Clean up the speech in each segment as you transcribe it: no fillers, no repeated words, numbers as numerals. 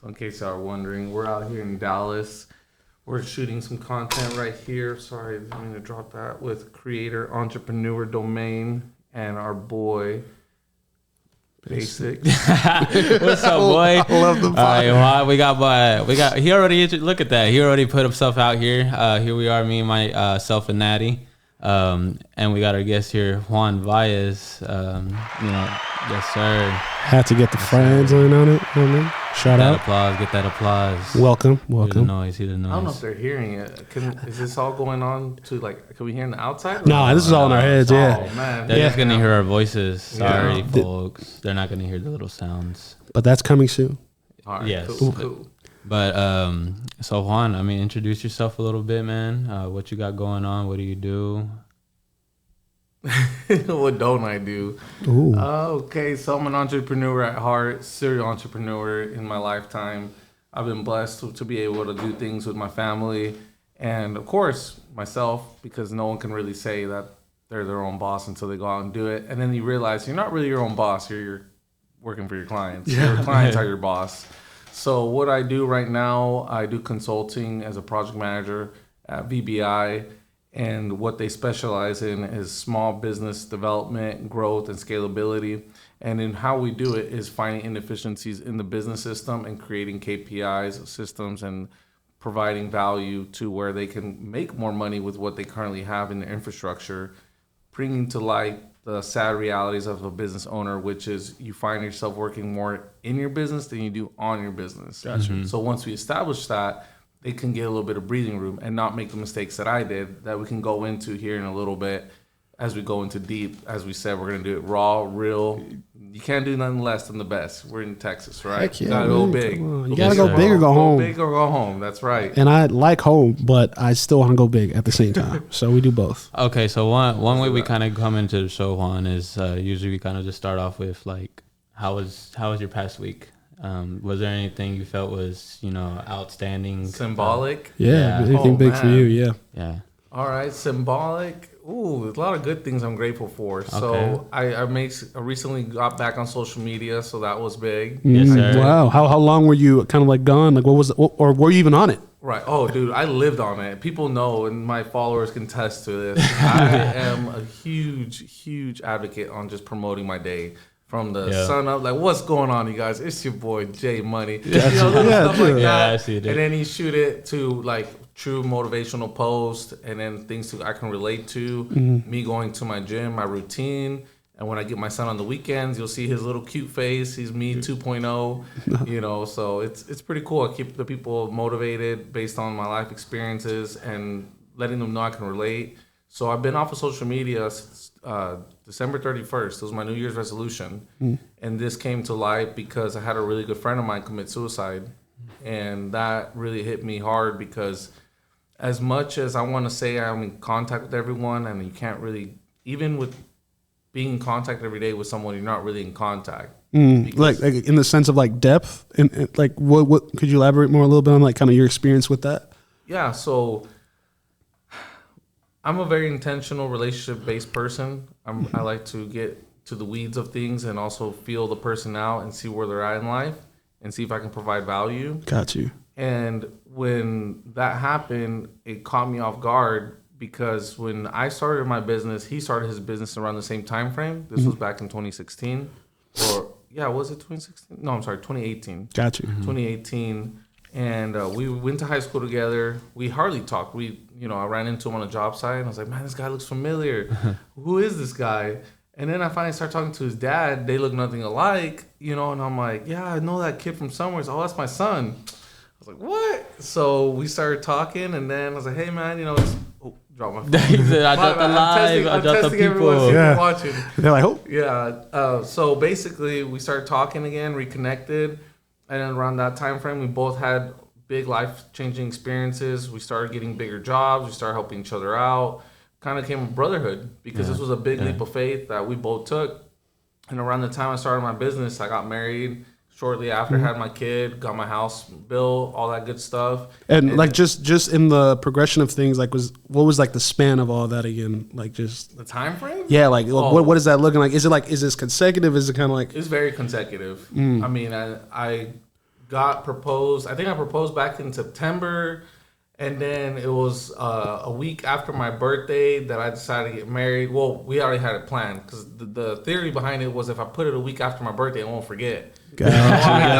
in case y'all are wondering. We're out here in Dallas. We're shooting some content right here. Sorry, I'm going to drop that with Creator Entrepreneur Domain and our boy, Basik. What's up, boy? I love the All right, well, we got. He already look at that. He already put himself out here. Here we are, me and myself and Natty, and we got our guest here, Juan Valles. Yes, sir. Had to get the friends on it. Shout out. Get that applause. Welcome. Hear the noise. I don't know if they're hearing it. Is this all going on to can we hear in the outside? No, this is all in our heads. Yeah. Oh man, They're just gonna hear our voices. Sorry, folks. They're not gonna hear the little sounds. But that's coming soon. All right, yes. Cool. But so Juan, introduce yourself a little bit, man. What you got going on? What do you do? What don't I do? Okay, so I'm an entrepreneur at heart, serial entrepreneur in my lifetime. I've been blessed to be able to do things with my family and, of course, myself, because no one can really say that they're their own boss until they go out and do it. And then you realize you're not really your own boss. You're working for your clients. Yeah. Your clients are your boss. So what I do right now, I do consulting as a project manager at VBI. And what they specialize in is small business development, growth, and scalability. And in how we do it is finding inefficiencies in the business system and creating KPIs, systems, and providing value to where they can make more money with what they currently have in their infrastructure, bringing to light the sad realities of a business owner, which is you find yourself working more in your business than you do on your business. Gotcha. Mm-hmm. So once we establish that, they can get a little bit of breathing room and not make the mistakes that I did that we can go into here in a little bit as we go into deep. As we said, we're going to do it raw, real. You can't do nothing less than the best. We're in Texas, right? Heck yeah, you got to go big. You got to go big or go home. Go big or go home. That's right. And I like home, but I still want to go big at the same time. So we do both. Okay, so one way we kind of come into the show, Juan, is usually we kind of just start off with how was your past week? Was there anything you felt was, outstanding? Symbolic? Yeah. Anything big for you? Yeah. Yeah. All right. Symbolic. Ooh, there's a lot of good things I'm grateful for. Okay. So I recently got back on social media, so that was big. Yes, sir. Wow. How long were you kind of gone? What was it, or were you even on it? Right. Oh, dude, I lived on it. People know, and my followers can attest to this. I am a huge advocate on just promoting my day. From the sun up, what's going on, you guys? It's your boy Jay Money. Stuff like that. Yeah, I see it. And then he shoot it to true motivational posts, and then things I can relate to. Mm-hmm. Me going to my gym, my routine, and when I get my son on the weekends, you'll see his little cute face. He's me 2.0. So it's pretty cool. I keep the people motivated based on my life experiences and letting them know I can relate. So I've been off of social media since December 31st. It was my New Year's resolution. And this came to light because I had a really good friend of mine commit suicide. And that really hit me hard because as much as I want to say I'm in contact with everyone, and you can't really, even with being in contact every day with someone, you're not really in contact. Like in the sense of depth? And what could you elaborate more a little bit on kind of your experience with that? Yeah, so I'm a very intentional relationship-based person. I like to get to the weeds of things and also feel the person out and see where they're at in life and see if I can provide value. Got you. And when that happened, it caught me off guard because when I started my business, he started his business around the same time frame. This was back in 2016. Was it 2016? No, I'm sorry, 2018. Got you. 2018. And we went to high school together. We hardly talked. I ran into him on a job site, and I was like, man, this guy looks familiar. Who is this guy? And then I finally started talking to his dad. They look nothing alike, and I'm like, yeah, I know that kid from somewhere. So, that's my son. I was like, what? So we started talking, and then I was like, hey, man, drop my phone. I dropped the live. I dropped the people. Yeah. Watching. They're like, oh. Yeah. So basically, we started talking again, reconnected. And then around that time frame, we both had big life-changing experiences. We started getting bigger jobs. We started helping each other out. Kind of came a brotherhood because this was a big leap of faith that we both took. And around the time I started my business, I got married. Shortly after, had my kid, got my house built, all that good stuff. And just in the progression of things, what was the span of all that again? Just the time frame? Yeah, what is that looking like? Is this consecutive? Is it kind of It's very consecutive. I mean, I got proposed. I think I proposed back in September. And then it was a week after my birthday that I decided to get married. Well, we already had it planned because the theory behind it was if I put it a week after my birthday, I won't forget. Gotcha. I won't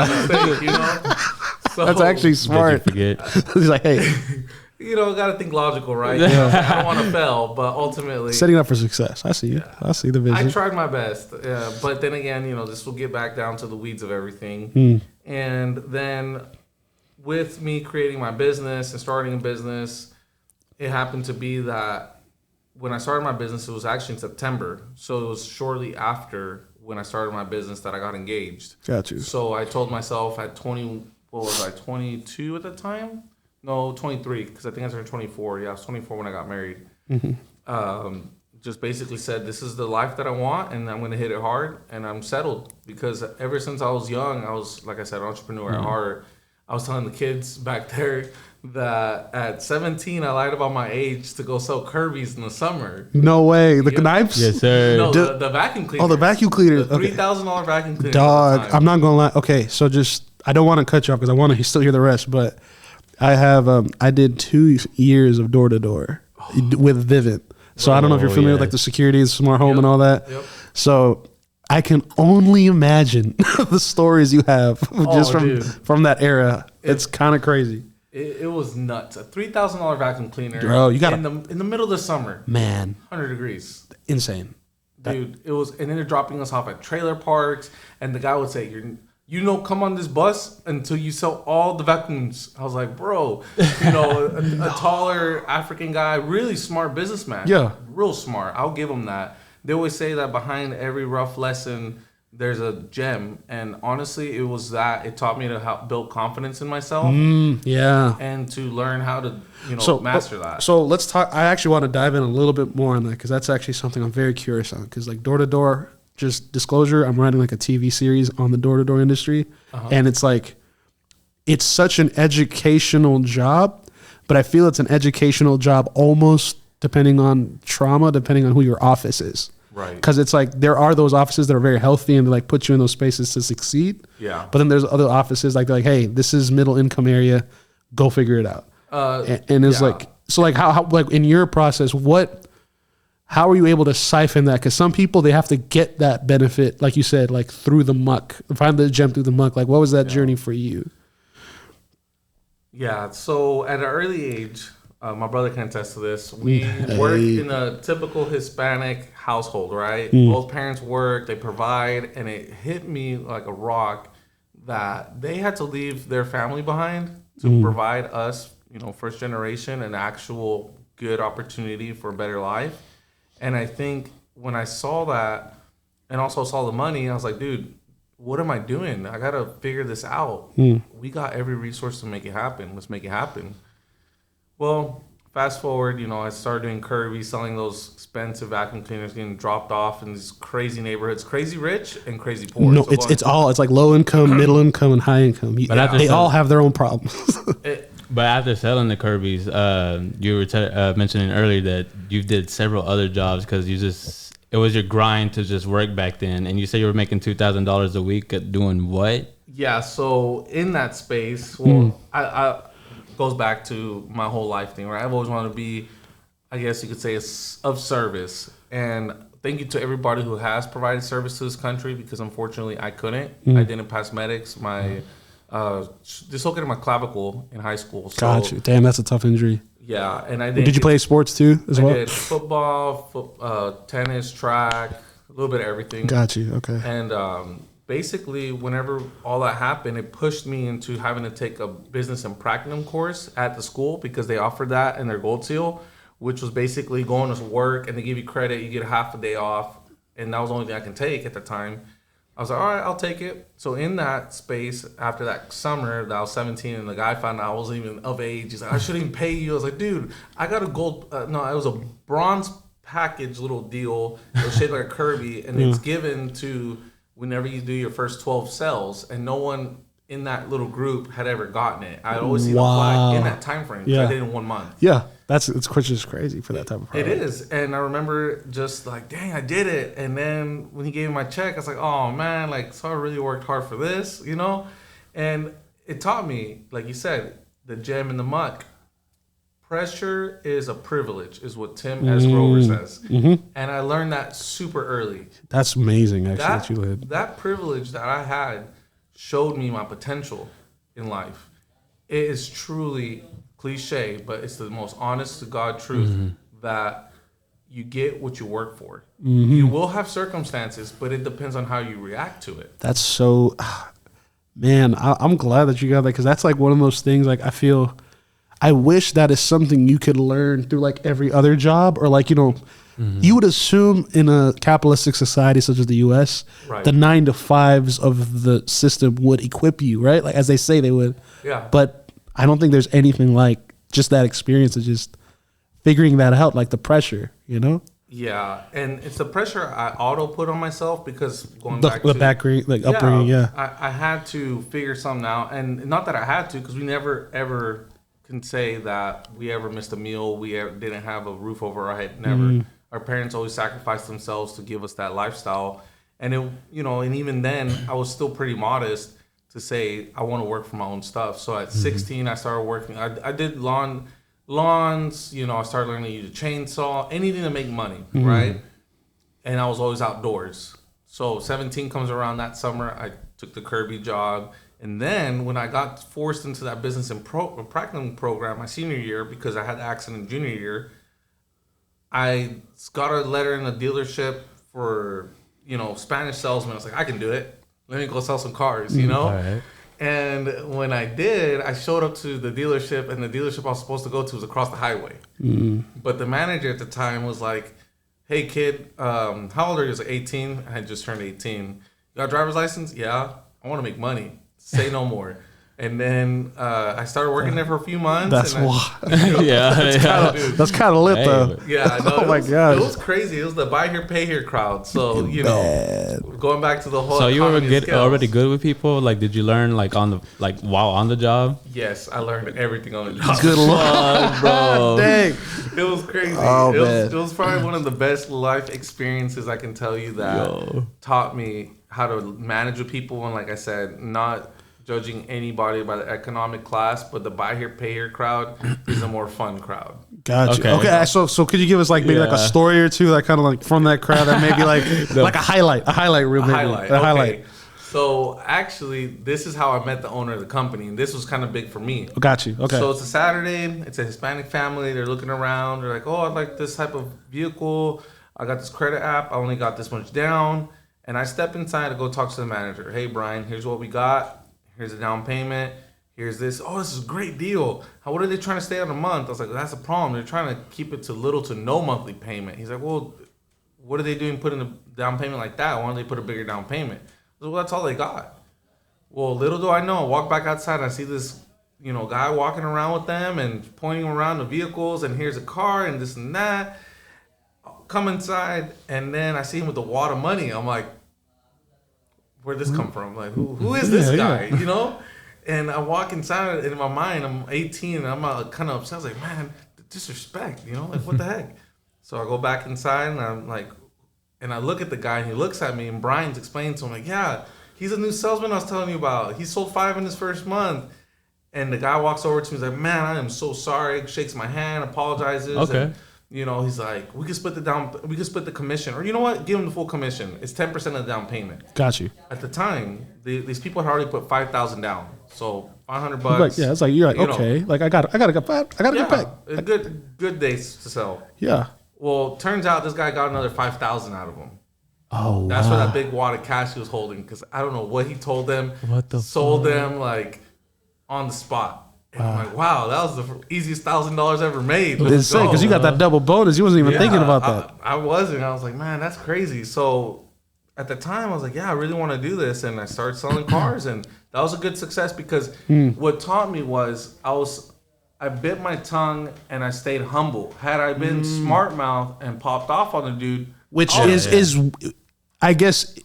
make that mistake, you know? So, That's actually smart. Forget. He's like, hey, you know, got to think logical, right? You know, I don't want to fail, but ultimately, setting up for success. I see you. I see the vision. I tried my best. But then again, you know, this will get back down to the weeds of everything. And then with me creating my business and starting a business, it happened to be that when I started my business, it was actually in September. So it was shortly after when I started my business that I got engaged. Got you. So I told myself at 22 at the time? No, 23, because I think I turned 24. Yeah, I was 24 when I got married. Just basically said, this is the life that I want, and I'm going to hit it hard, and I'm settled. Because ever since I was young, I was, like I said, an entrepreneur at heart. I was telling the kids back there that at 17, I lied about my age to go sell Kirby's in the summer. No way. The knives? Yes, sir. No, the vacuum cleaner. Oh, the vacuum cleaner. The $3,000 vacuum cleaner. Dog, I'm not going to lie. Okay, so just, I don't want to cut you off because I want to still hear the rest, but I have, I did 2 years of door-to-door with Vivint. So I don't know if you're familiar with like the security, smart home and all that. Yep. So I can only imagine the stories you have just from that era. It's kind of crazy. It was nuts. A $3,000 vacuum cleaner. Bro, you got in the middle of the summer. Man. 100 degrees. Insane. Dude, it was, and then they're dropping us off at trailer parks, and the guy would say, come on this bus until you sell all the vacuums. I was like, bro, you know, a taller African guy, really smart businessman. Yeah. Real smart. I'll give him that. They always say that behind every rough lesson, there's a gem. And honestly, it was that. It taught me to help build confidence in myself. Yeah. And to learn how to, master that. So let's talk. I actually want to dive in a little bit more on that because that's actually something I'm very curious on. Because like door-to-door, just disclosure, I'm writing like a TV series on the door-to-door industry. And it's like, it's such an educational job, but I feel it's an educational job almost depending on who your office is. Right. Because it's like, there are those offices that are very healthy and they like put you in those spaces to succeed. Yeah. But then there's other offices like, they're like, hey, this is middle income area, go figure it out. And it's like, so like how like in your process, how are you able to siphon that? Because some people, they have to get that benefit, like you said, like through the muck, find the gem through the muck. Like, what was that journey for you? Yeah, so at an early age, my brother can attest to this. We work in a typical Hispanic household, right? Both parents work, they provide, and it hit me like a rock that they had to leave their family behind to provide us, first generation, an actual good opportunity for a better life. And I think when I saw that and also saw the money, I was like, dude, what am I doing? I got to figure this out. We got every resource to make it happen. Let's make it happen. Well, fast forward, I started doing Kirby, selling those expensive vacuum cleaners, getting dropped off in these crazy neighborhoods, crazy rich and crazy poor. No, so it's like low income, middle income, and high income. They all have their own problems. But after selling the Kirby's, you were mentioning earlier that you did several other jobs because it was your grind to just work back then. And you said you were making $2,000 a week at doing what? Yeah, so in that space, I goes back to my whole life thing, right? I've always wanted to be, I guess you could say, of service. And thank you to everybody who has provided service to this country because unfortunately I couldn't. I didn't pass medics. My dislocated my clavicle in high school. So, got you. Damn, that's a tough injury. Yeah, and I did. Did you play sports too as well? I did football, tennis, track, a little bit of everything. Got you. Okay. And basically, whenever all that happened, it pushed me into having to take a business and practicum course at the school because they offered that in their gold seal, which was basically going to work and they give you credit. You get half a day off, and that was the only thing I can take at the time. I was like, all right, I'll take it. So in that space, after that summer, that I was 17, and the guy found out I wasn't even of age. He's like, I shouldn't even pay you. I was like, dude, I got a gold. No, it was a bronze package little deal. It was shaped like a Kirby, and it's given to whenever you do your first 12 sales, and no one in that little group had ever gotten it. I'd always seen the flag in that time frame. I did it in 1 month. Yeah, it's just crazy for that type of product. It is, and I remember just like, dang, I did it. And then when he gave me my check, I was like, oh man, like, so I really worked hard for this, And it taught me, like you said, the gem in the muck. Pressure is a privilege, is what Tim S. Grover says. And I learned that super early. That's amazing, actually, that you learned. That privilege that I had showed me my potential in life. It is truly cliche, but it's the most honest to God truth that you get what you work for. You will have circumstances, but it depends on how you react to it. That's so... Man, I'm glad that you got that, because that's like one of those things, like, I wish that is something you could learn through like every other job, or like, you know, you would assume in a capitalistic society such as the US, the 9 to 5s of the system would equip you, right? Like, as they say they would. Yeah. But I don't think there's anything like just that experience of just figuring that out, like the pressure, you know? Yeah, and it's the pressure I auto put on myself, because going back to upbringing, I had to figure something out, and not that I had to, because we never ever can say that we ever missed a meal, we ever didn't have a roof over our head, never. Our parents always sacrificed themselves to give us that lifestyle, and it, you know, and even then I was still pretty modest to say I want to work for my own stuff. So at 16 I started working. I did lawns, you know, I started learning to use a chainsaw, anything to make money, right? And I was always outdoors. So 17 comes around that summer, I took the Kirby job. And then when I got forced into that business and practicum program my senior year, because I had the accident junior year, I got a letter in a dealership for, you know, Spanish salesman. I was like, I can do it. Let me go sell some cars, you know? Right. And when I did, I showed up to the dealership, and the dealership I was supposed to go to was across the highway. But the manager at the time was like, hey, kid, how old are you? I was like, 18. I had just turned 18. You got a driver's license? Yeah. I want to make money. Say no more. And then I started working there for a few months. That's wild. That's kind of lit, though. Yeah. No, my God. It was crazy. It was the buy here, pay here crowd. So, you know, going back to the whole. So you were already good with people? Like, did you learn like while on the job? Yes, I learned everything on the job. Good luck, bro. Dang. It was crazy. Oh, it was probably one of the best life experiences I can tell you that taught me how to manage with people. And like I said, not judging anybody by the economic class, but the buy here, pay here crowd is a more fun crowd. Gotcha. Okay. So could you give us like maybe like a story or two that kind of like from that crowd that maybe like like a highlight reel, maybe. Highlight. So actually, this is how I met the owner of the company, and this was kind of big for me. Got you. Okay. So it's a Saturday. It's a Hispanic family. They're looking around. They're like, "Oh, I'd like this type of vehicle. I got this credit app. I only got this much down." And I step inside to go talk to the manager. Hey, Brian, here's what we got. Here's a down payment. Here's this. Oh, this is a great deal. What are they trying to stay on a month? I was like, that's a problem. They're trying to keep it to little to no monthly payment. He's like, well, what are they doing putting a down payment like that? Why don't they put a bigger down payment? I was like, well, that's all they got. Well, little do I know. I walk back outside and I see this, you know, guy walking around with them and pointing around the vehicles, and here's a car and this and that. I'll come inside, and then I see him with a wad of money. I'm like, where'd this come from? Like, who is this guy? You know? And I walk inside, and in my mind, I'm 18, and I'm kind of upset. I was like, man, the disrespect, you know? Like, what the heck? So I go back inside, and I'm like, and I look at the guy, and he looks at me, and Brian's explaining to him, like, yeah, he's a new salesman I was telling you about. He sold 5 in his first month. And the guy walks over to me, he's like, man, I am so sorry. Shakes my hand, apologizes. Okay. And, you know, he's like, we can split the commission, or you know what? Give him the full commission. It's 10% of the down payment. Got you. At the time, these people had already put $5,000 down, so $500. Like, yeah, it's like you're like, okay, like I gotta get back. A good days to sell. Yeah. Well, turns out this guy got another $5,000 out of him. Oh, that's where that big wad of cash he was holding, because I don't know what he told them. Sold them like on the spot. And I'm like, wow, that was the easiest $1,000 ever made. It's insane, because you got that double bonus. You wasn't even thinking about that. I wasn't. I was like, man, that's crazy. So at the time, I was like, yeah, I really want to do this. And I started selling cars. And that was a good success, because what taught me was I bit my tongue and I stayed humble. Had I been smart mouth and popped off on the dude. Which is, I guess,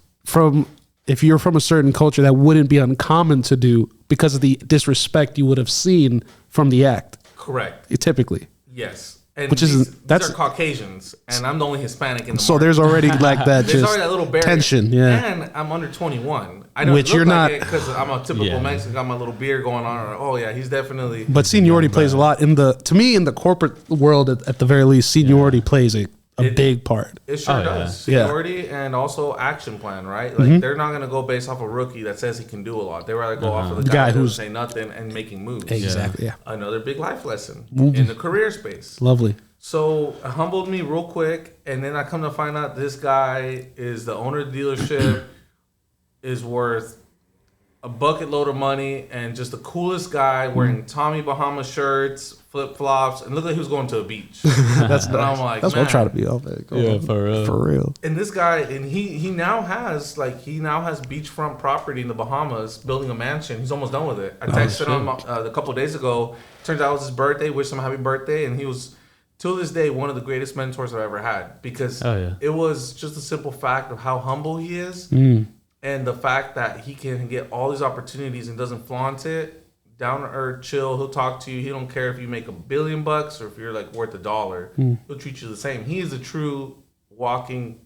if you're from a certain culture, that wouldn't be uncommon to do because of the disrespect you would have seen from the act. Correct. Typically. Yes. And Which these are Caucasians, and I'm the only Hispanic in the So market. there's already like that There's already that little barrier. tension, yeah. And I'm under 21. I don't Which look you're like not, because I'm a typical Mexican, got my little beard going on. Oh yeah, he's definitely. But seniority plays a lot to me in the corporate world at the very least. Seniority plays a big part. It sure does. Seniority and also action plan, right? Like they're not going to go based off a rookie that says he can do a lot. They rather go off of the guy who's saying nothing and making moves. Exactly. Yeah. Another big life lesson in the career space. Lovely. So it humbled me real quick, and then I come to find out this guy is the owner of the dealership, is worth a bucket load of money, and just the coolest guy wearing Tommy Bahama shirts, flip flops, and looked like he was going to a beach. That's and I'm like, that's what I'm trying to be. For real. And this guy, and he now has beachfront property in the Bahamas, building a mansion. He's almost done with it. I texted him a couple of days ago. Turns out it was his birthday. Wished him a happy birthday, and he was, till this day, one of the greatest mentors I've ever had, because it was just a simple fact of how humble he is, and the fact that he can get all these opportunities and doesn't flaunt it. Down to earth, chill. He'll talk to you. He don't care if you make $1 billion or if you're like worth $1. He'll treat you the same. He is a true walking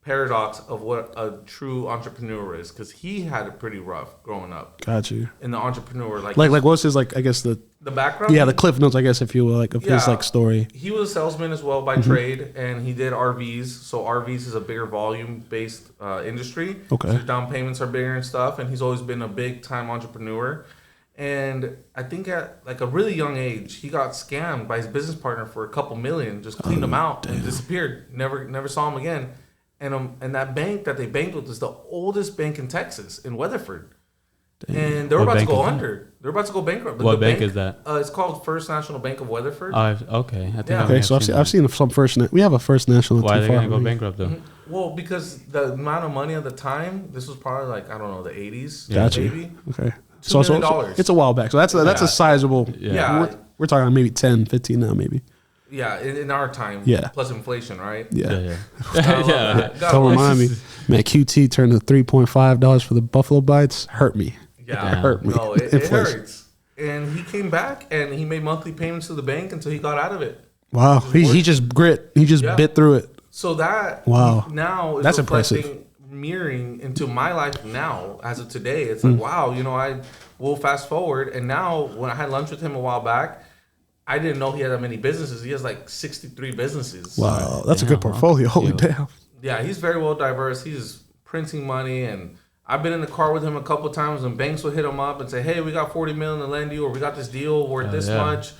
paradox of what a true entrepreneur is, because he had it pretty rough growing up. Got you. In the entrepreneur, like what's his, like, I guess the background? Yeah, the cliff notes, I guess, if you will, like, of his like story. He was a salesman as well by trade, and he did RVs. So RVs is a bigger volume based industry. Okay. So down payments are bigger and stuff, and he's always been a big time entrepreneur. And I think at like a really young age, he got scammed by his business partner for a couple million, just cleaned him out and disappeared. Never saw him again. And that bank that they banked with is the oldest bank in Texas, in Weatherford. Damn. And they were about to go under. They were about to go bankrupt. What bank is that? It's called First National Bank of Weatherford. Okay. I think Okay, so I've seen some First. We have a First National. Why are they going to go bankrupt though? Well, because the amount of money at the time, this was probably like, I don't know, the 80s. Gotcha. Maybe. Okay. $2 million. It's a while back. So that's a sizable. Yeah. We're talking maybe 10, 15 now, maybe. Yeah, in our time. Yeah. Plus inflation, right? Yeah. Don't remind me. Man, QT turned to $3.5 for the Buffalo Bites. Hurt me. Yeah. Hurt me. No, it hurts. And he came back and he made monthly payments to the bank until he got out of it. Wow. He just grit. He just bit through it. So that now is that's impressive. Mirroring into my life now as of today. It's like, wow, I will fast forward. And now when I had lunch with him a while back, I didn't know he had that many businesses. He has like 63 businesses. Wow, that's a good portfolio. Holy damn. Yeah, he's very well diverse. He's printing money, and I've been in the car with him a couple of times, and banks will hit him up and say, hey, we got $40 million to lend you, or we got this deal worth this much.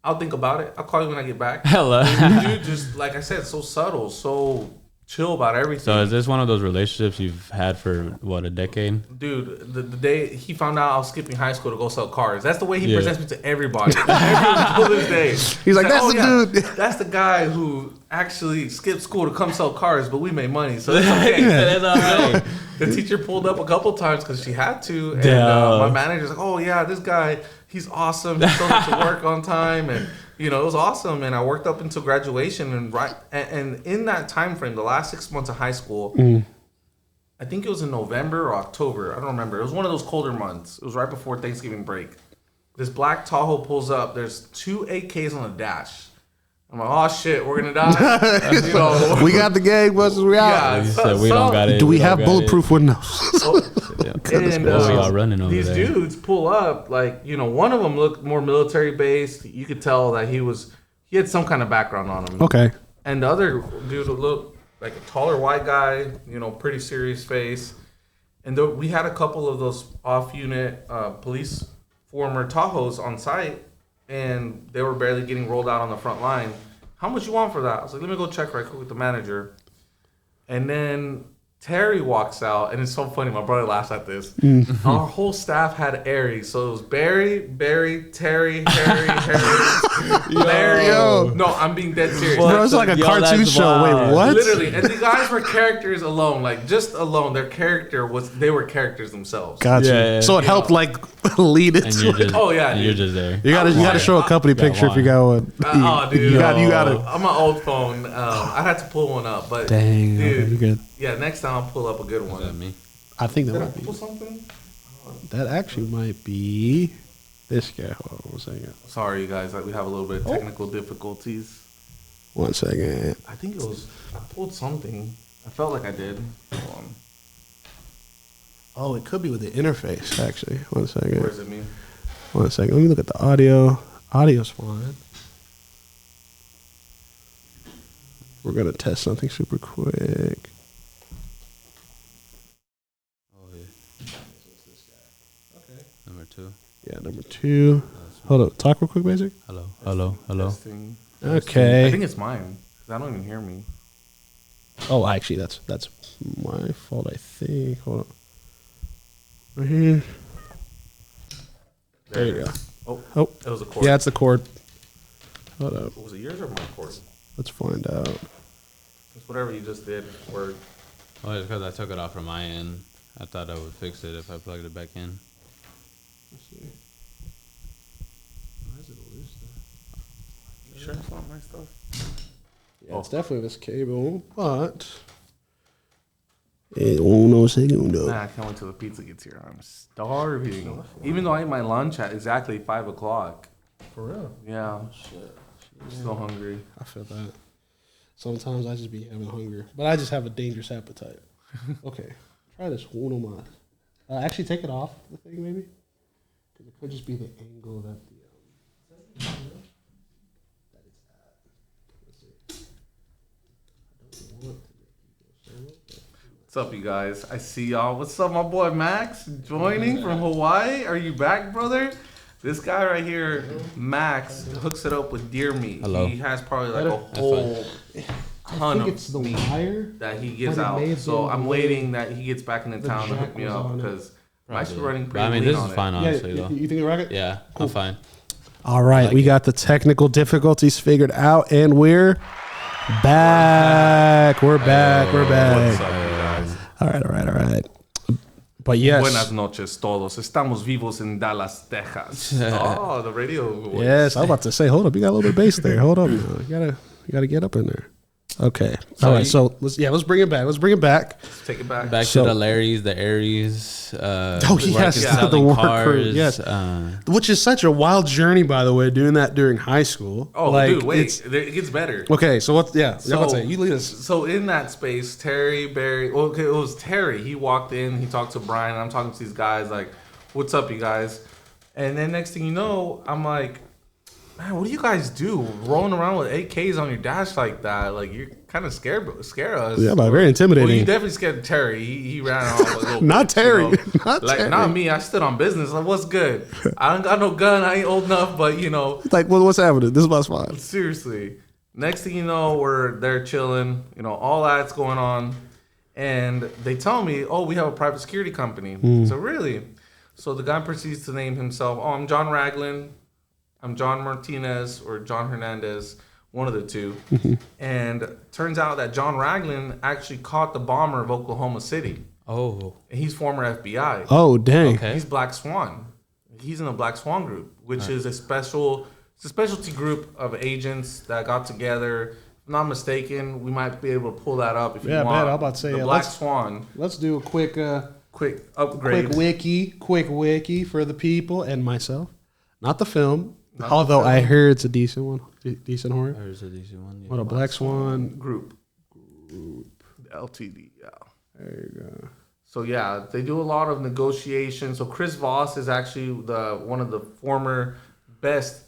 I'll think about it. I'll call you when I get back. Hello. Dude, just like I said, so subtle, so chill about everything. So is this one of those relationships you've had for what, a decade? Dude, the day he found out I was skipping high school to go sell cars, that's the way he presents me to everybody. Everyone to this day. He's like, that's the dude. That's the guy who actually skipped school to come sell cars, but we made money, so that's okay. That's all right. The teacher pulled up a couple times because she had to, and my manager's like, oh yeah, this guy, he's awesome. He showed up to work on time, and it was awesome. And I worked up until graduation, and in that time frame, the last 6 months of high school, I think it was in November or October. I don't remember. It was one of those colder months. It was right before Thanksgiving break. This black Tahoe pulls up. There's 2 AKs on the dash. I'm like, oh shit, we're gonna die. We got the gangbusters. We out. Yeah, we don't got it. Do we have bulletproof windows? And we all running over these there. dudes pull up, like, one of them looked more military based. You could tell that he had some kind of background on him. Okay. And the other dude looked like a taller white guy, pretty serious face. And we had a couple of those off-unit police former Tahoes on site, and they were barely getting rolled out on the front line. How much you want for that? I was like, let me go check right quick with the manager. And then Terry walks out, and it's so funny. My brother laughs at this. Our whole staff had Aries, so it was Barry, Terry, Harry, Larry. No, I'm being dead serious. Bro, it's like a cartoon show. Wait, what? Literally, and the guys were characters alone, like just alone. Their character they were characters themselves. Gotcha. Yeah. So it helped like lead into it. Oh yeah, and you're just there. You gotta show a company picture if you got one. Oh dude, you gotta. I'm an old phone. I'd have to pull one up, but dang, dude, you're good. Yeah, next time I'll pull up a good one. Me? I think that might be. Pull something? That actually might be. This guy. Hold on 1 second. Sorry, you guys. We have a little bit of technical difficulties. 1 second. I think it was. I pulled something. I felt like I did. Hold on. Oh, it could be with the interface, actually. 1 second. Where does it mean? 1 second. Let me look at the audio. Audio's fine. We're going to test something super quick. Oh, yeah. Okay. Number 2. Yeah, number 2. Hold up. Talk real quick, Basic. Hello. Hello. Hello. Testing. Okay. I think it's mine. 'Cause I don't even hear me. Oh, actually, that's my fault, I think. Hold on. Right here. There you go. Oh, it was a cord. Yeah, it's the cord. Hold up. Was it yours or my cord? Let's find out. It's whatever you just did. Word. Oh, it's because I took it off from my end. I thought I would fix it if I plugged it back in. Let's see. Why is it all this stuff? You sure it's not my stuff? Yeah, it's definitely this cable, but uno segundo. Nah, I can't wait till the pizza gets here. I'm starving. Even though I ate my lunch at exactly 5 o'clock. For real? Yeah. Shit. I'm still hungry. I feel that. Sometimes I just be having hunger, but I just have a dangerous appetite. Okay, try this uno más. Actually, take it off the thing, maybe, because it could just be the angle that the that it's at. Let's see. I don't want to make you go solo. What's up, you guys? I see y'all. What's up, my boy Max? Joining from Hawaii. Are you back, brother? This guy right here, Max, hooks it up with deer meat. Hello. He has probably like a whole ton I think of it's the meat wire that he gives but it may out. have So been I'm the waiting that he gets back into the town to jack hook me was up on it. because Max is running But pretty I mean, lean this on is it. fine, honestly, Yeah, though. you think it rocket? Yeah, I'm fine. All right, like we it. got the technical difficulties figured out, and we're back. We're back. We're What's back. up, you guys? All right. But yes, Buenas noches todos. Estamos vivos en Dallas, Texas. Oh, the radio voice. yes. I was about to say, hold up, you got a little bit of bass there. Hold up, now. You gotta get up in there. Okay. All right. So let's bring it back. Let's bring it back. Let's take it back. Back So- to the Larrys, the Aries. Oh, yes, working, the selling worker, cars. yes. Which is such a wild journey, by the way, doing that during high school. Oh, like, dude, wait. it's- It gets better. Okay, so what? Yeah, So- I'm about to say, you lead us. So in that space, Terry, Barry, well, okay, it was Terry. He walked in, he talked to Brian, I'm talking to these guys like, what's up, you guys? And then next thing you know, I'm like, man, what do you guys do? Rolling around with AKs on your dash like that? Like, you're kind of scare us. Yeah, but very intimidating. Well, you definitely scared Terry. He ran off a little Not bit, Terry. you know? Not like, Terry. not me. I stood on business. Like, what's good? I don't got no gun. I ain't old enough, but, you know. Like, what's happening? This is my spot. Seriously. Next thing you know, we're there chilling. You know, all that's going on. And they tell me, oh, we have a private security company. So really? So the guy proceeds to name himself, oh, I'm John Ragland. I'm John Martinez or John Hernandez, one of the two. And turns out that John Ragland actually caught the bomber of Oklahoma City. Oh, And he's former FBI. Oh, dang. okay. He's Black Swan. He's in the Black Swan group, which is it's a specialty group of agents that got together. If I'm not mistaken, we might be able to pull that up if Yeah, you want. man, I'm about to say, the yeah, Black let's- Swan. Let's do a quick Upgrade. quick wiki for the people and myself. Not the film, although I heard it's a decent one. Decent horror. There's a decent one. Yeah. What a Black Swan. Group. LTD. Yeah. There you go. So yeah, they do a lot of negotiations. So Chris Voss is actually one of the former best.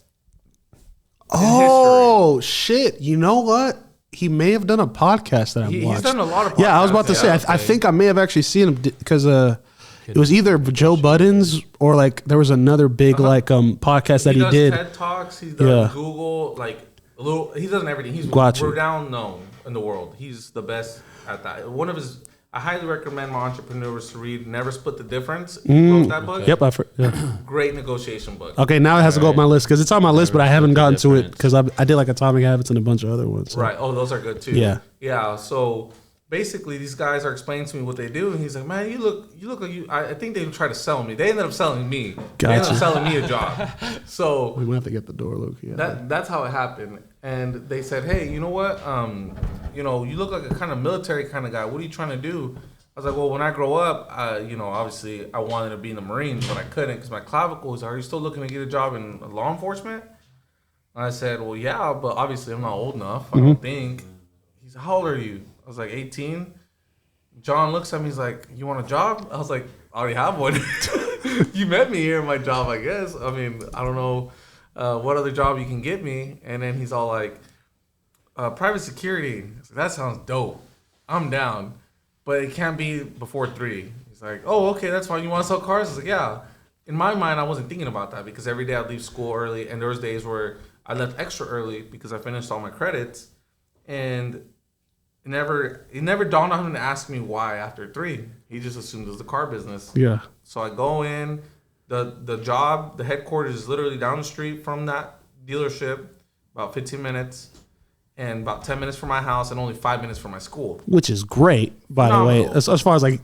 Oh shit! You know what? He may have done a podcast that I He's watched. done a lot of. Yeah, I was about to podcasts, say. yeah. I think I may have actually seen him because it was either Joe Budden's or like there was another big podcast that he does did. TED Talks. He's done Yeah. Google. Like a little. He's done everything. He's Gotcha. renowned known in the world. He's the best at that. One of his. I highly recommend my entrepreneurs to read Never Split the Difference. He wrote that book. Yep, yeah. Great negotiation book. Okay, now it has to go up my list because it's on my list, but I haven't gotten to it Difference. because I did like Atomic Habits and a bunch of other ones. So. Right. Oh, those are good too. Yeah. Yeah. So basically, these guys are explaining to me what they do, and he's like, "Man, you look like you." I think they tried to sell me. They ended up selling me. They ended Gotcha. up selling me a job. So We might have to get the door, Luke. Yeah. that's how it happened. And they said, "Hey, you know what? You look like a kind of military kind of guy. What are you trying to do?" I was like, well, when I grow up, obviously I wanted to be in the Marines, but I couldn't because my clavicle was, are you still looking to get a job in law enforcement? And I said, well, yeah, but obviously I'm not old enough, I don't think. He's, how old are you? I was like, 18. John looks at me, he's like, you want a job? I was like, I already have one. You met me here in my job, I guess. I mean, I don't know what other job you can get me. And then he's all like, private security. I was like, that sounds dope. I'm down. But it can't be before 3. He's like, oh, okay, that's fine. You want to sell cars? I was like, yeah. In my mind, I wasn't thinking about that because every day I'd leave school early. And there was days where I left extra early because I finished all my credits. And it never dawned on him to ask me why after 3. He just assumed it was the car business. Yeah. So I go in. The job, the headquarters is literally down the street from that dealership, about 15 minutes. And about 10 minutes from my house and only 5 minutes from my school. Which is great, by the way. As far as like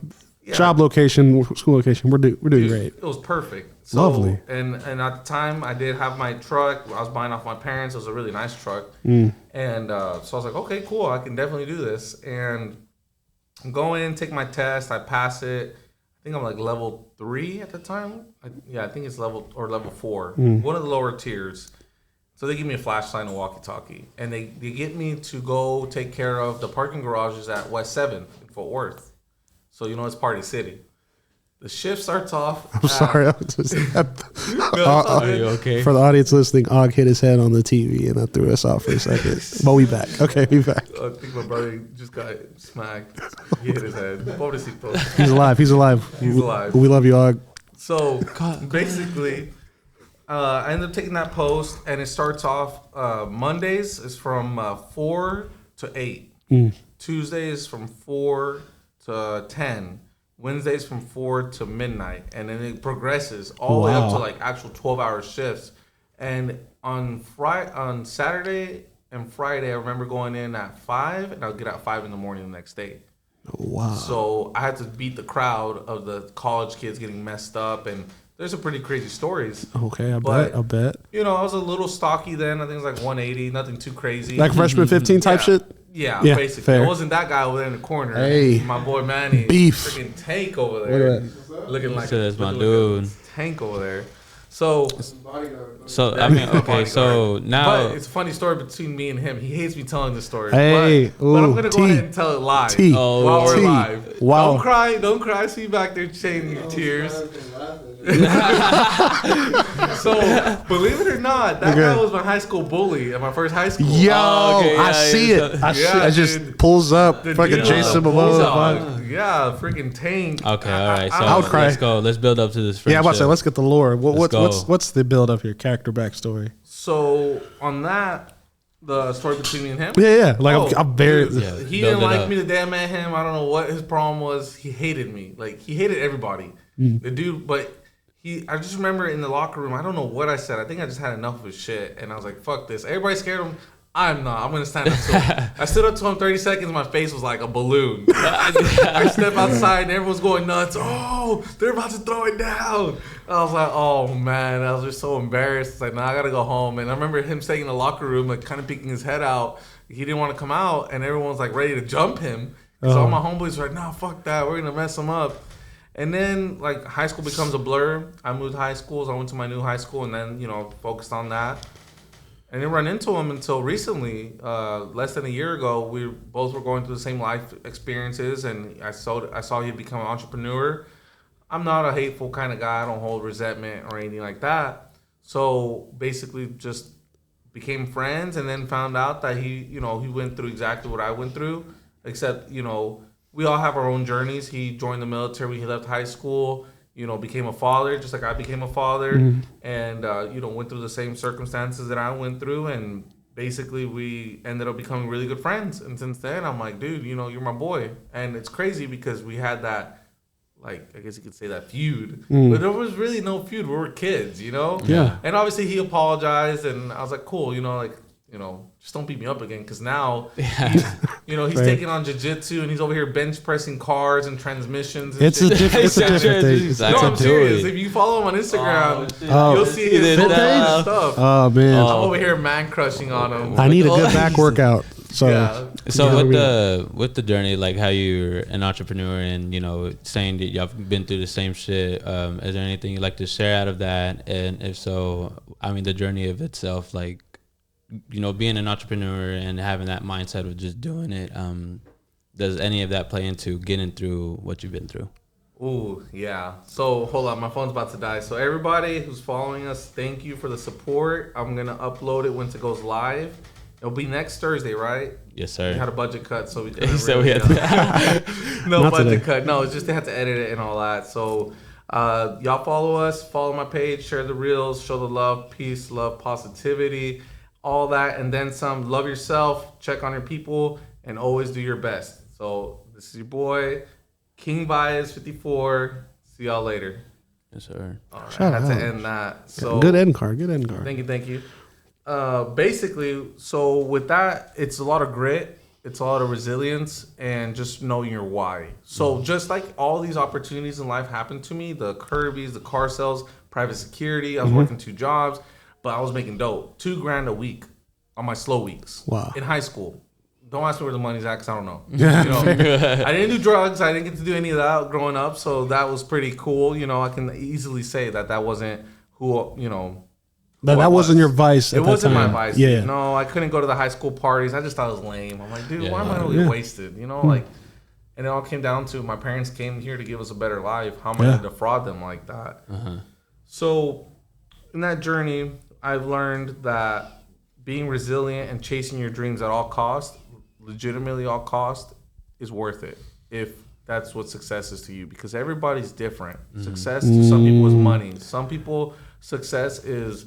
job location, school location, we're doing great. It was perfect. So, lovely. And at the time, I did have my truck. I was buying off my parents. It was a really nice truck. And so I was like, okay, cool. I can definitely do this. And go in, take my test. I pass it. I think I'm like level 3 at the time. I think it's level 4. One of the lower tiers. So they give me a flashlight and a walkie-talkie. And they get me to go take care of the parking garages at West 7th in Fort Worth. So, it's Party City. The shift starts off. I'm sorry. Are you okay? For the audience listening, Og hit his head on the TV and that threw us off for a second. But we back. Okay, we back. I think my brother just got smacked. He hit his head. Pobrecito. He's alive. He's alive. We love you, Og. So, basically... I ended up taking that post, and it starts off Mondays is from 4 to 8. Tuesdays from 4 to 10. Wednesdays from 4 to midnight. And then it progresses all the way up to like actual 12-hour shifts. And on Saturday and Friday, I remember going in at 5, and I'll get out 5 in the morning the next day. Wow. So I had to beat the crowd of the college kids getting messed up, and there's some pretty crazy stories. Okay, I bet. I was a little stocky then. I think it was like 180, nothing too crazy. Like freshman 15 type shit? Yeah, basically. Fair. It wasn't that guy over there in the corner. Hey. My boy Manny. Beef. Freaking tank over there. Looking like that's my dude. Tank over there. So I mean, okay, so now... But it's a funny story between me and him. He hates me telling the story. Hey, but I'm going to go ahead and tell it live while we're live. Wow. Don't cry. See you back there shedding your tears. So, believe it or not, that guy was my high school bully at my first high school. Yo, I see it. I just pulls up fucking Jason Momoa. Yeah, freaking tank. Okay, all right. So let's go. Let's build up to this friendship. Yeah, I'm about to say, let's get the lore. What's the build up here? Character backstory. So on that, the story between me and him. Yeah. Like I'm very. He didn't like me the day I met him. I don't know what his problem was. He hated me. Like he hated everybody. The dude, but. I just remember in the locker room, I don't know what I said. I think I just had enough of his shit. And I was like, fuck this. Everybody scared him. I'm not. I'm going to stand up to him. I stood up to him 30 seconds. My face was like a balloon. I step outside and everyone's going nuts. Oh, they're about to throw it down. I was like, oh, man. I was just so embarrassed. It's like, nah, I got to go home. And I remember him staying in the locker room, like kind of peeking his head out. He didn't want to come out. And everyone was like ready to jump him. Because all my homeboys were like, nah, fuck that. We're going to mess him up. And then, like, high school becomes a blur. I moved high schools. I went to my new high school and then, focused on that. And didn't run into him until recently. Less than a year ago, we both were going through the same life experiences. And I saw he'd become an entrepreneur. I'm not a hateful kind of guy. I don't hold resentment or anything like that. So, basically, just became friends and then found out that he went through exactly what I went through. Except, we all have our own journeys. He joined the military. He left high school, became a father, just like I became a father. And, went through the same circumstances that I went through. And basically we ended up becoming really good friends. And since then, I'm like, dude, you're my boy. And it's crazy because we had that, like, I guess you could say that feud. But there was really no feud. We were kids, Yeah. And obviously he apologized. And I was like, cool, just don't beat me up again. Because now, he's taking on jiu-jitsu and he's over here bench pressing cars and transmissions. And it's a different thing. No, I'm serious. If you follow him on Instagram, you'll see his stuff. Oh, man. I'm over here man crushing on him. I need a good back workout. So with the journey, like how you're an entrepreneur and, you know, saying that you've been through the same shit, is there anything you'd like to share out of that? And if so, I mean, the journey of itself, like, you know, being an entrepreneur and having that mindset of just doing it, does any of that play into getting through what you've been through? Ooh, yeah. So hold on, my phone's about to die. So everybody who's following us, thank you for the support. I'm gonna upload it once it goes live. It'll be next Thursday, right? Yes, sir. We had a budget cut, so we couldn't so we had no budget cut. No, it's just they had to edit it and all that. So y'all follow us, follow my page, share the reels, show the love, peace, love, positivity, all that, and then some. Love yourself, check on your people, and always do your best. So this is your boy, King Valles 54. See y'all later. Yes, sir. All right, I had to end that. So good end card. Thank you. Basically, so with that, it's a lot of grit, it's a lot of resilience, and just knowing your why. So just like all these opportunities in life happened to me, the Kirby's, the car sales, private security, I was working 2 jobs, but I was making dope, $2,000 a week on my slow weeks. Wow. In high school. Don't ask me where the money's at, because I don't know. You know, I didn't do drugs. I didn't get to do any of that growing up. So that was pretty cool. You know, I can easily say that wasn't who, you know. That wasn't your vice. It wasn't my vice. Yeah. No, I couldn't go to the high school parties. I just thought it was lame. I'm like, dude, why am I really wasted? You know, like, and it all came down to my parents came here to give us a better life. How am I going to defraud them like that? So in that journey, I've learned that being resilient and chasing your dreams at all costs, legitimately all cost, is worth it if that's what success is to you, because everybody's different. Success to some people is money. Some people, success is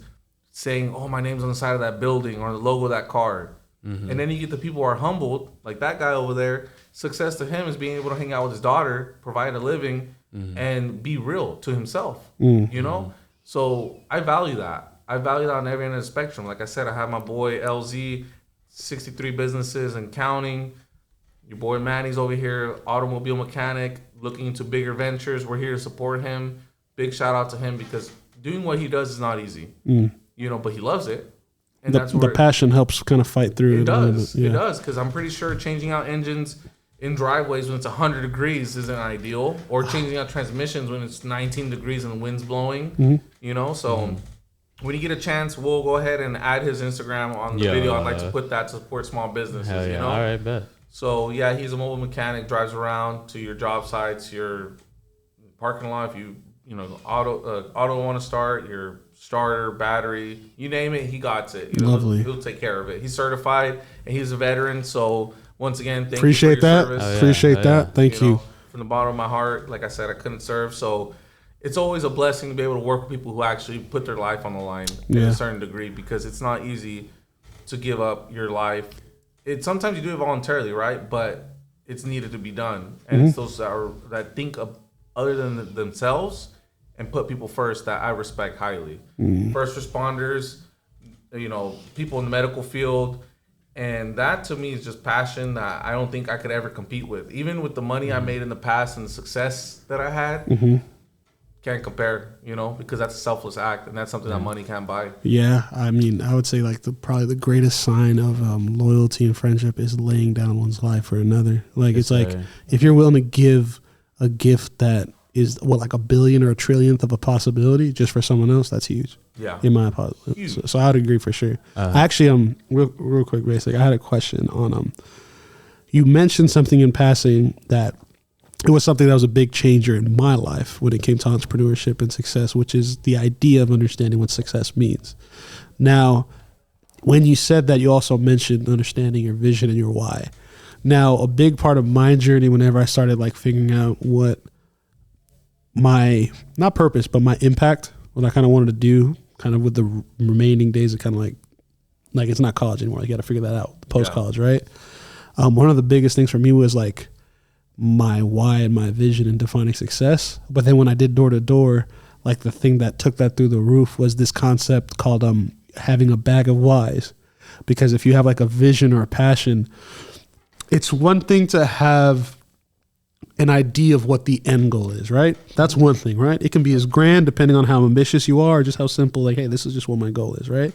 saying, oh, my name's on the side of that building or the logo of that car. And then you get the people who are humbled, like that guy over there. Success to him is being able to hang out with his daughter, provide a living, and be real to himself, you know? So I value that. I value that on every end of the spectrum. Like I said, I have my boy LZ, 63 businesses and counting. Your boy Manny's over here, automobile mechanic, looking into bigger ventures. We're here to support him. Big shout out to him, because doing what he does is not easy, you know, but he loves it. And that's where the passion helps kind of fight through it. It does. It does, because I'm pretty sure changing out engines in driveways when it's 100 degrees isn't ideal, or changing out transmissions when it's 19 degrees and the wind's blowing, you know, so... When you get a chance, we'll go ahead and add his Instagram on the video. I'd like to put that to support small businesses, you know? All right, bet. So, yeah, he's a mobile mechanic, drives around to your job sites, your parking lot. If you know, auto want to start, your starter, battery, you name it, he got it. You know, Lovely. He'll take care of it. He's certified, and he's a veteran. So, once again, thank Appreciate you for your that. service. Appreciate that. Thank you. Know, from the bottom of my heart, like I said, I couldn't serve. So, it's always a blessing to be able to work with people who actually put their life on the line to a certain degree, because it's not easy to give up your life. Sometimes you do it voluntarily, right? But it's needed to be done. And it's those that think of other than themselves and put people first that I respect highly. First responders, you know, people in the medical field. And that to me is just passion that I don't think I could ever compete with. Even with the money I made in the past and the success that I had, can't compare, you know, because that's a selfless act, and that's something that money can't buy. Yeah, I mean, I would say like probably the greatest sign of loyalty and friendship is laying down one's life for another. Like it's like if you're willing to give a gift that is like a billion or a trillionth of a possibility just for someone else, that's huge. Yeah, in my opinion. So I'd agree for sure. Actually, real quick, Basik, I had a question on you mentioned something in passing that. It was something that was a big changer in my life when it came to entrepreneurship and success, which is the idea of understanding what success means. Now, when you said that, you also mentioned understanding your vision and your why. Now, a big part of my journey, whenever I started like figuring out what my, not purpose, but my impact, what I kind of wanted to do kind of with the remaining days of kind of like it's not college anymore. You got to figure that out post-college, right? One of the biggest things for me was like, my why and my vision in defining success. But then when I did door to door, like the thing that took that through the roof was this concept called having a bag of whys. Because if you have like a vision or a passion, it's one thing to have an idea of what the end goal is, right? That's one thing, right? It can be as grand depending on how ambitious you are, or just how simple, like, hey, this is just what my goal is, right?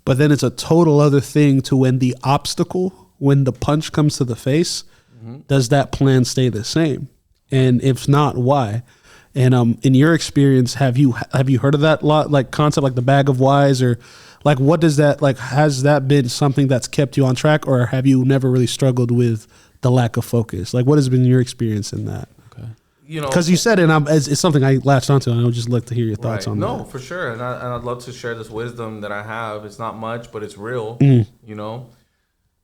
But then it's a total other thing to when the obstacle when the punch comes to the face, does that plan stay the same? And if not, why? And in your experience, have you heard of that like concept, like the bag of whys, or like what does that like? Has that been something that's kept you on track, or have you never really struggled with the lack of focus? Like, what has been your experience in that? Okay, because you said it, and it's something I latched onto, and I would just like to hear your thoughts on that. No, for sure, and I'd love to share this wisdom that I have. It's not much, but it's real. You know,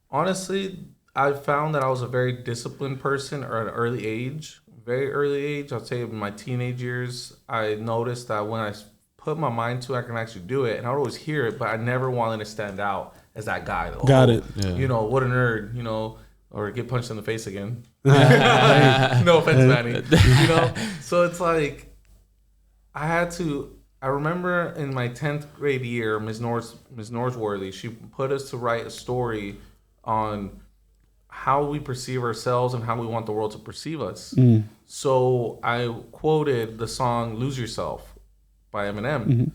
honestly, I found that I was a very disciplined person, or at an early age. Very early age, I'd say in my teenage years, I noticed that when I put my mind to it, I can actually do it. And I would always hear it, but I never wanted to stand out as that guy. Got it. Yeah. You know, what a nerd, you know, or get punched in the face again. No offense, Manny. You know, so it's like, I remember in my 10th grade year, Ms. Norsworthy, she put us to write a story on how we perceive ourselves and how we want the world to perceive us. So I quoted the song Lose Yourself by Eminem.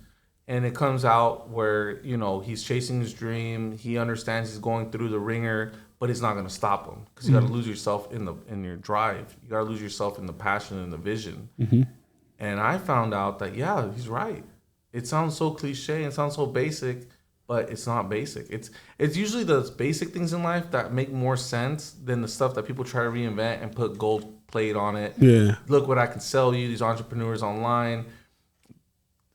And it comes out where, you know, he's chasing his dream. He understands he's going through the ringer, but it's not going to stop him, because you got to lose yourself in your drive. You got to lose yourself in the passion and the vision. And I found out that, yeah, he's right. It sounds so cliche and sounds so basic, but it's not basic. It's usually the basic things in life that make more sense than the stuff that people try to reinvent and put gold plate on it. Yeah. Look what I can sell you, these entrepreneurs online.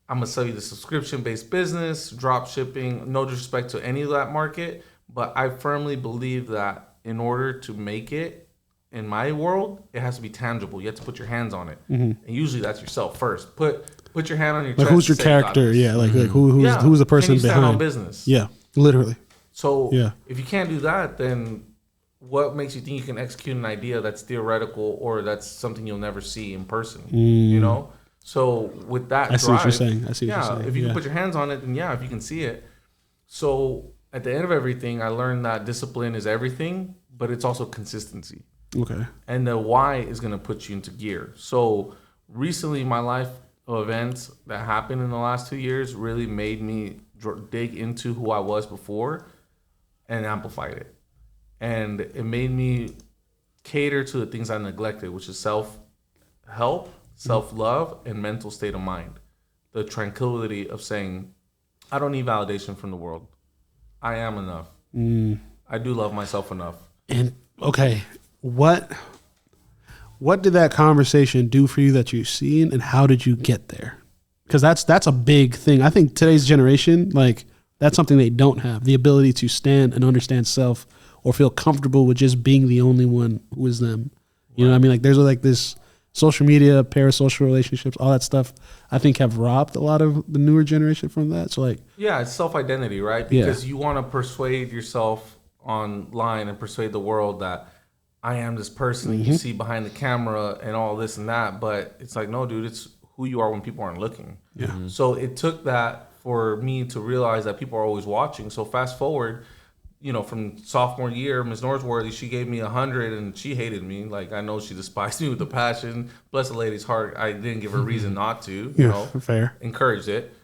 I'm going to sell you the subscription-based business, drop shipping, no disrespect to any of that market, but I firmly believe that in order to make it in my world, it has to be tangible. You have to put your hands on it. And usually that's yourself first. Put your hand on your chest. Like, who's your character? Yeah, like who's the person can you stand behind on business? Yeah, literally. So if you can't do that, then what makes you think you can execute an idea that's theoretical or that's something you'll never see in person? You know? So with that I see what you're saying. If you can put your hands on it, then if you can see it. So at the end of everything, I learned that discipline is everything, but it's also consistency. Okay. And the why is going to put you into gear. So recently, my life events that happened in the last 2 years really made me dig into who I was before and amplified it. And it made me cater to the things I neglected, which is self-help, self-love, and mental state of mind. The tranquility of saying, I don't need validation from the world. I am enough. I do love myself enough. And okay, what did that conversation do for you that you've seen, and how did you get there? Because that's a big thing. I think today's generation, like, that's something they don't have, the ability to stand and understand self or feel comfortable with just being the only one who is them. You know what I mean? Like, there's like this social media, parasocial relationships, all that stuff, I think have robbed a lot of the newer generation from that. So like, yeah, it's self-identity, right? Because you want to persuade yourself online and persuade the world that I am this person that you see behind the camera and all this and that. But it's like, no, dude, it's who you are when people aren't looking. Yeah. So it took that for me to realize that people are always watching. So fast forward, you know, from sophomore year, Ms. Norsworthy, she gave me 100 and she hated me. Like, I know she despised me with a passion. Bless the lady's heart. I didn't give her a reason not to, you know, fair. Encouraged it.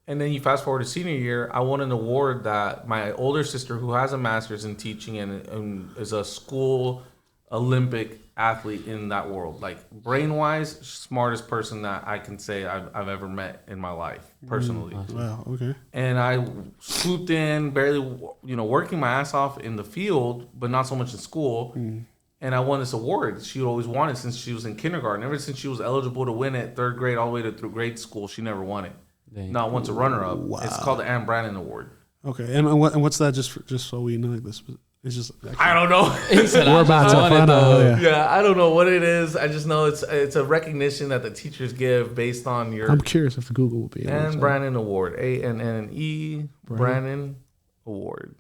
And then you fast forward to senior year, I won an award that my older sister, who has a master's in teaching and is a school Olympic athlete in that world, like brain-wise, smartest person that I can say I've ever met in my life, personally. Wow, okay. And I swooped in, barely, you know, working my ass off in the field, but not so much in school. And I won this award she always wanted since she was in kindergarten. Ever since she was eligible to win it, third grade all the way to through grade school, she never won it. Not once a runner-up. Wow. It's called the Anne Brannon Award. Okay, and what's that? Just so we know, like this. It's just I don't know. We're about to find out. Yeah, I don't know what it is. I just know it's a recognition that the teachers give based on your. I'm curious if Google will be. Anne Brannon Award, ANNE Brannon Award.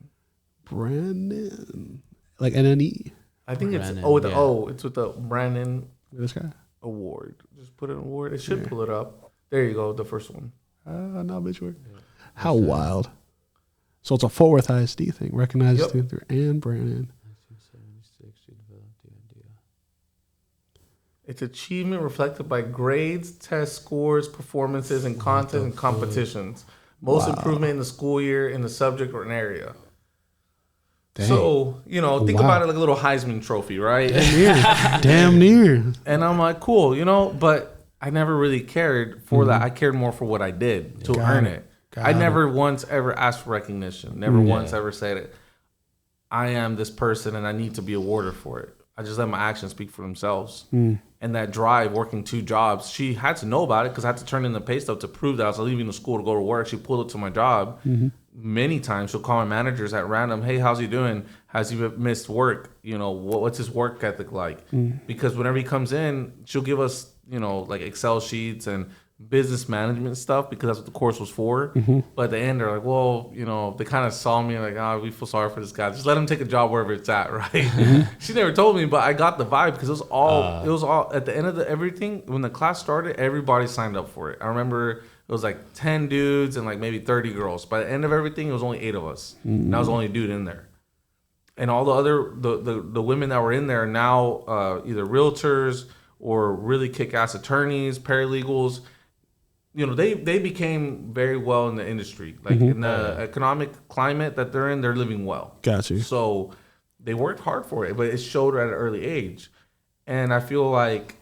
Brannon, like NNE. I think Brannon, it's with the O. It's with the Brannon. This guy. Award. Just put an award. It should pull it up. There you go. The first one. No, bitch. How wild. So it's a Fort Worth ISD thing. Recognized through Anne Brannon. 1976, she developed the idea. It's achievement reflected by grades, test scores, performances, and content and competitions. Most improvement in the school year in the subject or an area. Dang. So, think about it like a little Heisman trophy, right? Damn near. And I'm like, cool, but I never really cared for that. I cared more for what I did to earn it. I never once ever asked for recognition. Never once ever said it. I am this person and I need to be awarded for it. I just let my actions speak for themselves. And that drive, working 2 jobs, she had to know about it because I had to turn in the pay stub to prove that I was leaving the school to go to work. She pulled it to my job. Many times she'll call my managers at random, hey, how's he doing? Has he missed work? What's his work ethic like? Because whenever he comes in, she'll give us, like Excel sheets and business management stuff because that's what the course was for. But at the end, they're like, well, they kind of saw me like, we feel sorry for this guy. Just let him take a job wherever it's at, right? She never told me, but I got the vibe because it was all at the end of everything. When the class started, everybody signed up for it. I remember it was like 10 dudes and like maybe 30 girls. By the end of everything, it was only 8 of us. And I was the only dude in there. And all the other, the women that were in there now, either realtors or really kick-ass attorneys, paralegals, they became very well in the industry. Like in the economic climate that they're in, they're living well. Got you. So they worked hard for it, but it showed at an early age. And I feel like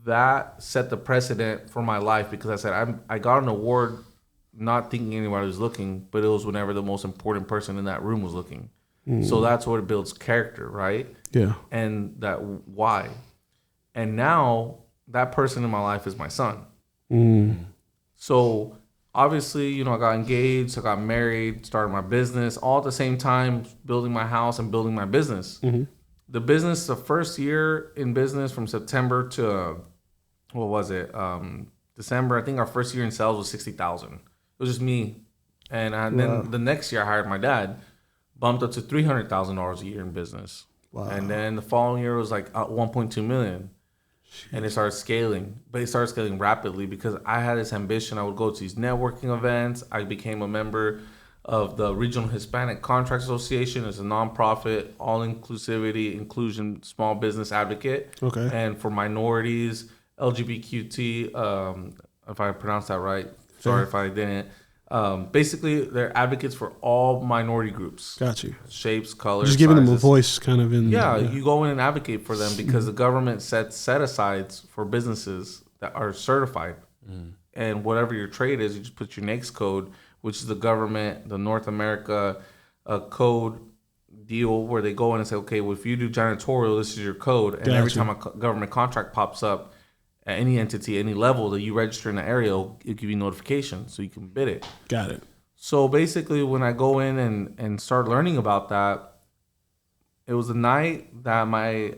that set the precedent for my life because I said I got an award not thinking anybody was looking, but it was whenever the most important person in that room was looking. So that's what it builds character, right? Yeah. And that why. And now that person in my life is my son. So obviously, I got engaged, I got married, started my business, all at the same time, building my house and building my business. The business, the first year in business from September to, December, I think our first year in sales was $60,000. It was just me. And then the next year I hired my dad, bumped up to $300,000 a year in business. Wow. And then the following year was like 1.2 million. And it started scaling, but it started scaling rapidly because I had this ambition. I would go to these networking events. I became a member of the Regional Hispanic Contract Association. It's a nonprofit, all-inclusivity, inclusion, small business advocate. Okay. And for minorities, LGBTQT, if I pronounced that right. Sorry if I didn't. Basically, they're advocates for all minority groups. Got you. Shapes, colors, just giving sizes. them a voice kind of in. Yeah, you go in and advocate for them because the government sets set-asides for businesses that are certified. And whatever your trade is, you just put your NAICS code, which is the government, the North America code deal where they go in and say, okay, well, if you do janitorial, this is your code. And every time a government contract pops up, at any entity, any level that you register in the area, it'll give you notification so you can bid it. Got it. So basically, when I go in and start learning about that, it was the night that my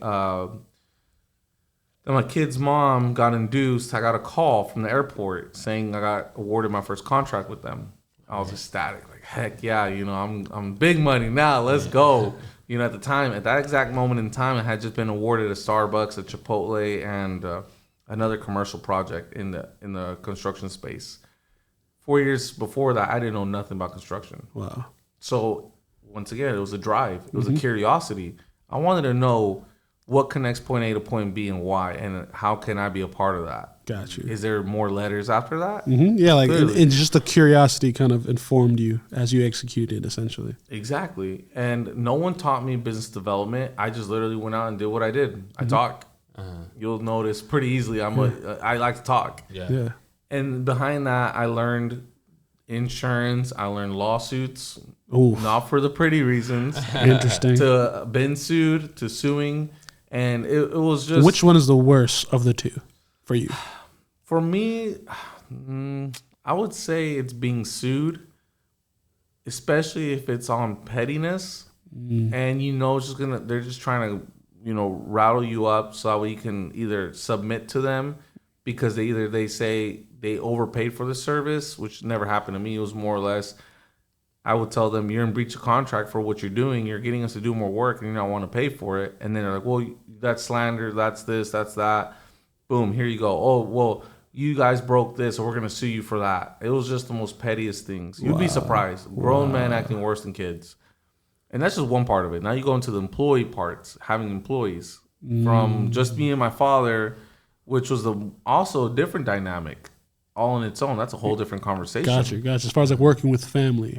kid's mom got induced. I got a call from the airport saying I got awarded my first contract with them. I was ecstatic, like heck yeah, I'm big money now. Let's go. At the time, at that exact moment in time, I had just been awarded a Starbucks, a Chipotle, and another commercial project in the construction space. 4 years before that, I didn't know nothing about construction. Wow. So once again, it was a drive. It was a curiosity. I wanted to know what connects point A to point B and why, and how can I be a part of that? Got you. Is there more letters after that? Yeah, like and just the curiosity kind of informed you as you executed, essentially. Exactly. And no one taught me business development. I just literally went out and did what I did. I talked. You'll notice pretty easily I like to talk. Yeah. And behind that, I learned insurance. I learned lawsuits. Ooh. Not for the pretty reasons. Interesting. To been sued, to suing. And it was just... Which one is the worst of the two for you? For me, I would say it's being sued, especially if it's on pettiness. And they're just trying to rattle you up so that you can either submit to them because they say they overpaid for the service, which never happened to me. It was more or less, I would tell them, you're in breach of contract for what you're doing. You're getting us to do more work and you don't want to pay for it. And then they're like, well, that's slander. That's this, that's that. Boom, here you go. Oh, well, you guys broke this, so we're going to sue you for that. It was just the most pettiest things. You'd be surprised. Grown men acting worse than kids. And that's just one part of it. Now you go into the employee parts, having employees. From just me and my father, which was also a different dynamic. all on its own. That's a whole different conversation. Gotcha. As far as like working with family.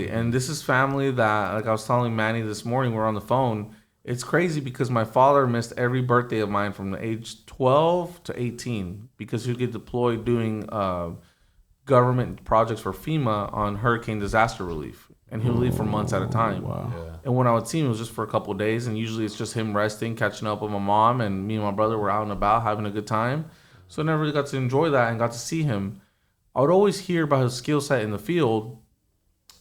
And this is family that, like I was telling Manny this morning, we're on the phone. It's crazy because my father missed every birthday of mine from the age 12 to 18 because he'd get deployed doing government projects for FEMA on hurricane disaster relief. And he'll leave for months at a time. Wow. Yeah. And when I would see him, it was just for a couple of days. And usually it's just him resting, catching up with my mom. And me and my brother were out and about having a good time. So I never really got to enjoy that and got to see him. I would always hear about his skill set in the field.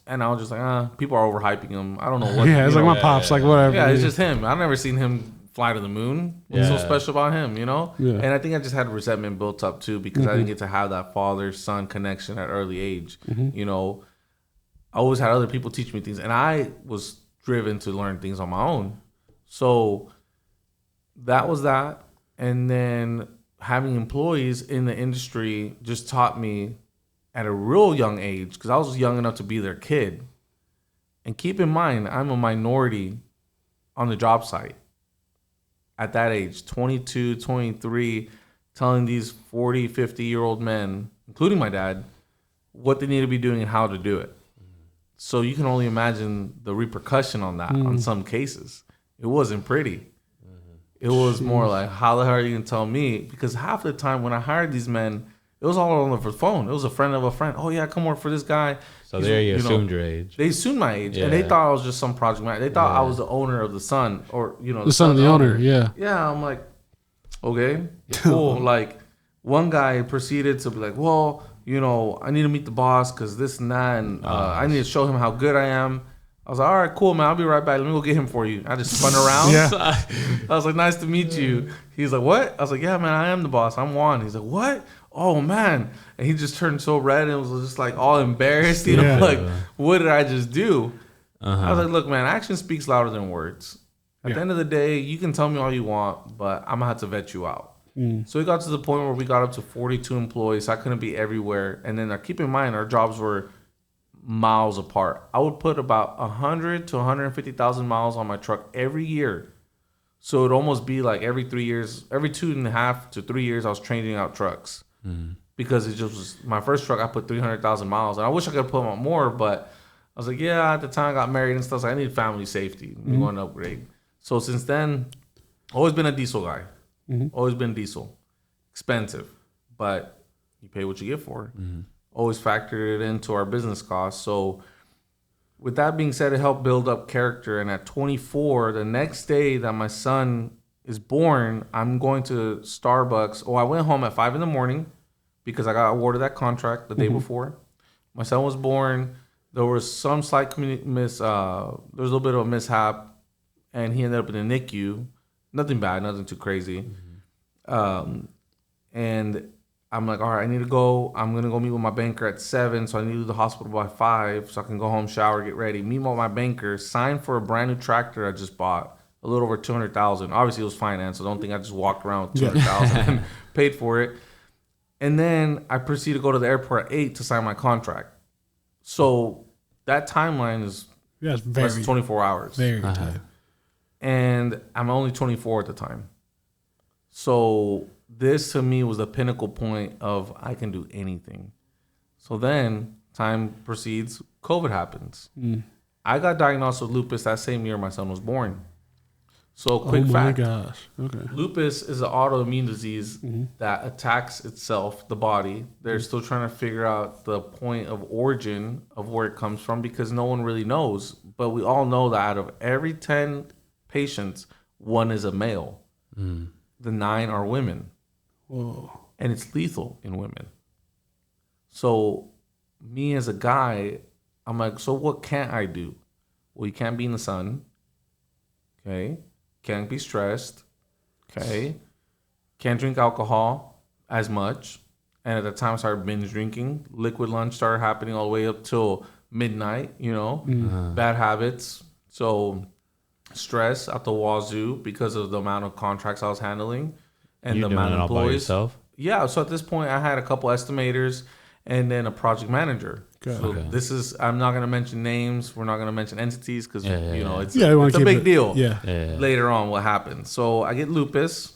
And I was just like, people are overhyping him. I don't know what. Yeah, it's like my pops, like whatever. Yeah, it's just him. I've never seen him fly to the moon. What's so special about him, you know? Yeah. And I think I just had resentment built up too because I didn't get to have that father-son connection at early age. You know, I always had other people teach me things, and I was driven to learn things on my own. So that was that. And then having employees in the industry just taught me at a real young age, because I was young enough to be their kid. And keep in mind, I'm a minority on the job site. At that age, 22, 23, telling these 40, 50-year-old men, including my dad, what they need to be doing and how to do it. So you can only imagine the repercussion on that on some cases. It wasn't pretty. It was more like, how the hell are you going to tell me? Because half the time when I hired these men, it was all on the phone. It was a friend of a friend. Oh, yeah, come work for this guy. So there you assumed your age. They assumed my age. And they thought I was just some project manager. They thought I was the owner of the Sun or, the son of the owner. Yeah. Yeah, I'm like, okay, cool. Like, one guy proceeded to be like, well, I need to meet the boss because this and that. And I need to show him how good I am. I was like, all right, cool, man. I'll be right back. Let me go get him for you. I just spun around. I was like, nice to meet you. He's like, what? I was like, yeah, man, I am the boss. I'm Juan. He's like, what? Oh, man. And he just turned so red and was just like all embarrassed. Like, what did I just do? I was like, look, man, action speaks louder than words. At the end of the day, you can tell me all you want, but I'm going to have to vet you out. So we got to the point where we got up to 42 employees. So I couldn't be everywhere. And then keep in mind, our jobs were miles apart. I would put about 100 to 150,000 miles on my truck every year. So it'd almost be like every 3 years, every 2.5 to 3 years, I was changing out trucks. Because it just was my first truck. I put 300,000 miles, and I wish I could put out more, but I was like, yeah. At the time, I got married and stuff. So I need family safety. I'm going to upgrade. So since then, always been a diesel guy. Always been diesel, expensive, but you pay what you get for. Always factored it into our business costs. So with that being said, it helped build up character. And at 24, the next day that my son is born, I'm going to Starbucks. I went home at 5 a.m. because I got awarded that contract the day before. My son was born. There was some slight there was a little bit of a mishap, and he ended up in the NICU. Nothing bad, nothing too crazy. And I'm like, all right, I need to go. I'm going to go meet with my banker at 7, so I need to leave the hospital by 5 so I can go home, shower, get ready. Meet with my banker, sign for a brand new tractor I just bought, a little over $200,000. Obviously, it was financed, so don't think I just walked around with $200,000 and paid for it. And then I proceed to go to the airport at 8 to sign my contract. So that timeline is less than 24 hours. Very tight. And I'm only 24 at the time. So this to me was the pinnacle point of I can do anything. So then time proceeds, COVID happens. I got diagnosed with lupus that same year my son was born. So quick fact. Oh my gosh. Okay. Lupus is an autoimmune disease that attacks itself, the body. They're still trying to figure out the point of origin of where it comes from because no one really knows. But we all know that out of every 10 patients, 1 is a male. The 9 are women. Whoa. And it's lethal in women. So me as a guy, I'm like, so what can't I do? Well, you can't be in the sun. Okay. Can't be stressed. Okay. Can't drink alcohol as much. And at the time I started binge drinking. Liquid lunch started happening all the way up till midnight, bad habits. So stress at the wazoo because of the amount of contracts I was handling and the amount of employees. All by yourself? Yeah. So at this point I had a couple estimators and then a project manager. This is, I'm not going to mention names. We're not going to mention entities because, it's a big deal later on what happened. So I get lupus.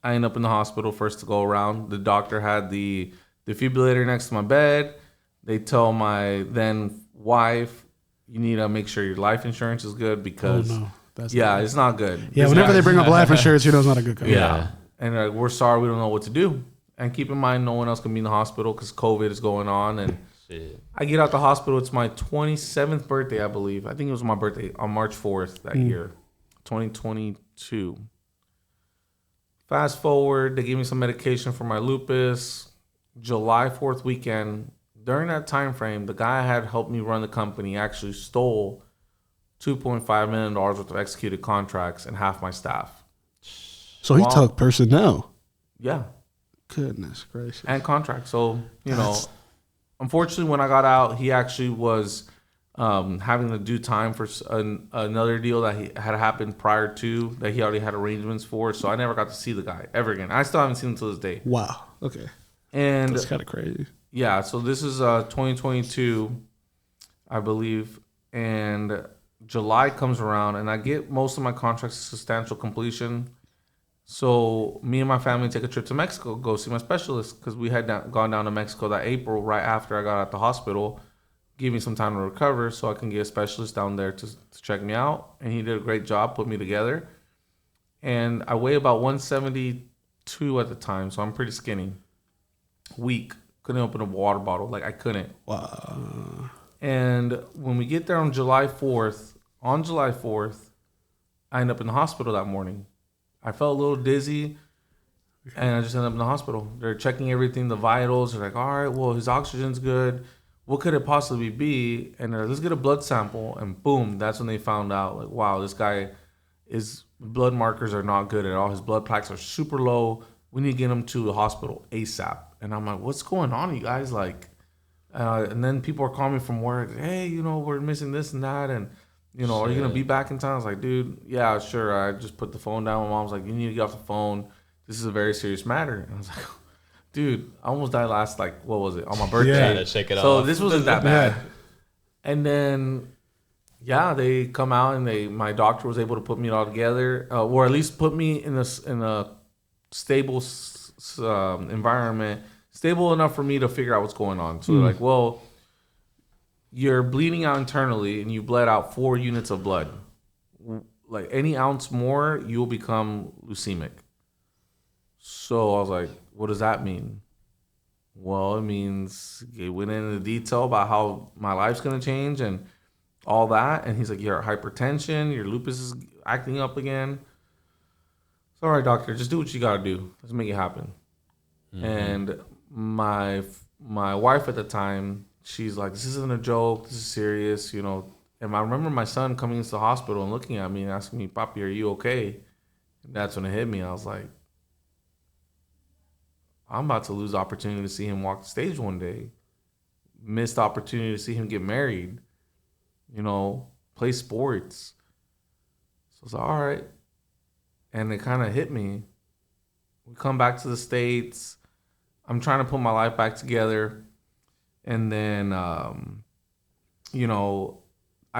I end up in the hospital first to go around. The doctor had the defibrillator next to my bed. They tell my then wife, you need to make sure your life insurance is good because it's not good. Yeah, whenever they bring up life insurance, you know it's not a good company. Yeah. And we're sorry, we don't know what to do. And keep in mind, no one else can be in the hospital because COVID is going on. And I get out the hospital. It's my 27th birthday, I believe. I think it was my birthday on March 4th that year, 2022. Fast forward, they gave me some medication for my lupus. July 4th weekend, during that time frame, the guy had helped me run the company actually stole $2.5 million worth of executed contracts and half my staff. So he took personnel. Yeah. Goodness gracious. And contracts. So, unfortunately, when I got out, he actually was having to do time for another deal that he had happened prior to that he already had arrangements for. So I never got to see the guy ever again. I still haven't seen him to this day. Wow. Okay. And that's kind of crazy. Yeah. So this is 2022, I believe. And July comes around and I get most of my contracts to substantial completion. So me and my family take a trip to Mexico, go see my specialist because we had gone down to Mexico that April right after I got out the hospital. Give me some time to recover so I can get a specialist down there to check me out. And he did a great job, put me together. And I weigh about 172 at the time, so I'm pretty skinny. Weak. Couldn't open a water bottle. Like, I couldn't. Wow. And when we get there on July 4th, I end up in the hospital that morning. I felt a little dizzy, and I just ended up in the hospital. They're checking everything, the vitals. They're like, all right, well, his oxygen's good. What could it possibly be? And they're like, let's get a blood sample. And boom, that's when they found out, like, wow, this guy, his blood markers are not good at all. His blood plaques are super low. We need to get him to the hospital ASAP. And I'm like, what's going on, you guys? Like, and then people are calling me from work. Hey, we're missing this and that. And, are you going to be back in time? I was like, dude, yeah, sure. I just put the phone down. My mom's like, you need to get off the phone. This is a very serious matter. And I was like, dude, I almost died on my birthday. Yeah, to shake it off. So this wasn't that bad. And then, they come out and my doctor was able to put me all together, or at least put me in a stable environment, stable enough for me to figure out what's going on. So they're like, well, you're bleeding out internally and you bled out 4 units of blood. Like any ounce more, you'll become leukemic. So I was like, what does that mean? Well, it means he went into detail about how my life's going to change and all that. And he's like, you're hypertension, your lupus is acting up again. So, all right, doctor, just do what you got to do. Let's make it happen. Mm-hmm. And my wife at the time, she's like, this isn't a joke. This is serious, And I remember my son coming into the hospital and looking at me and asking me, Papi, are you okay? And that's when it hit me. I was like, I'm about to lose the opportunity to see him walk the stage one day. Missed the opportunity to see him get married, play sports. So I was like, all right. And it kind of hit me. We come back to the States. I'm trying to put my life back together. And then, I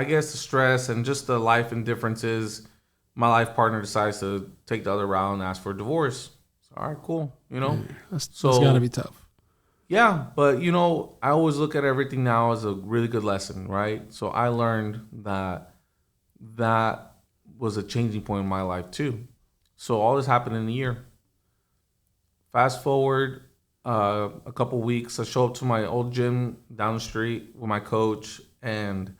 guess the stress and just the life indifferences, my life partner decides to take the other route and ask for a divorce. So, all right, cool. That's got to be tough. Yeah, but, I always look at everything now as a really good lesson, right? So I learned that was a changing point in my life too. So all this happened in a year. Fast forward a couple weeks, I show up to my old gym down the street with my coach and,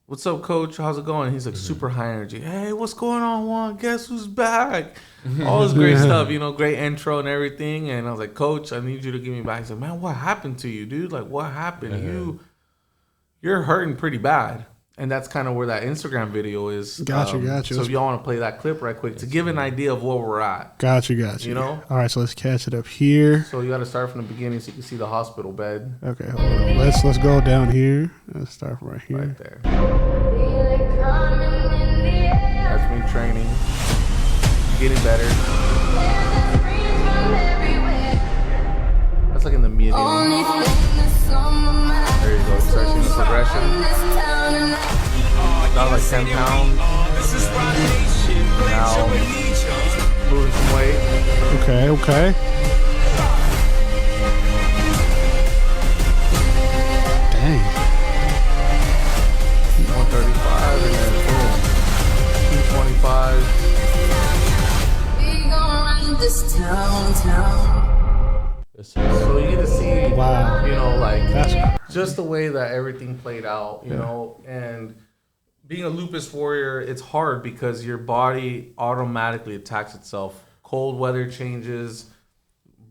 what's up, coach? How's it going? He's like super high energy. Hey, what's going on, Juan? Guess who's back? All this great stuff, great intro and everything. And I was like, coach, I need you to give me back. He said, man, what happened to you, dude? Like, what happened? You're hurting pretty bad. And that's kind of where that Instagram video is. Gotcha. So if y'all want to play that clip right quick to give an idea of where we're at. Gotcha. All right, so let's catch it up here. So you got to start from the beginning so you can see the hospital bed. Okay, hold on. Let's go down here. Let's start from right here. Right there. That's me training. Getting better. That's like in the beginning. There you go. You start seeing the progression. Got like 10 pounds. Now losing some weight. Okay. just the way that everything played out, you know, and being a lupus warrior, it's hard because your body automatically attacks itself. Cold weather changes,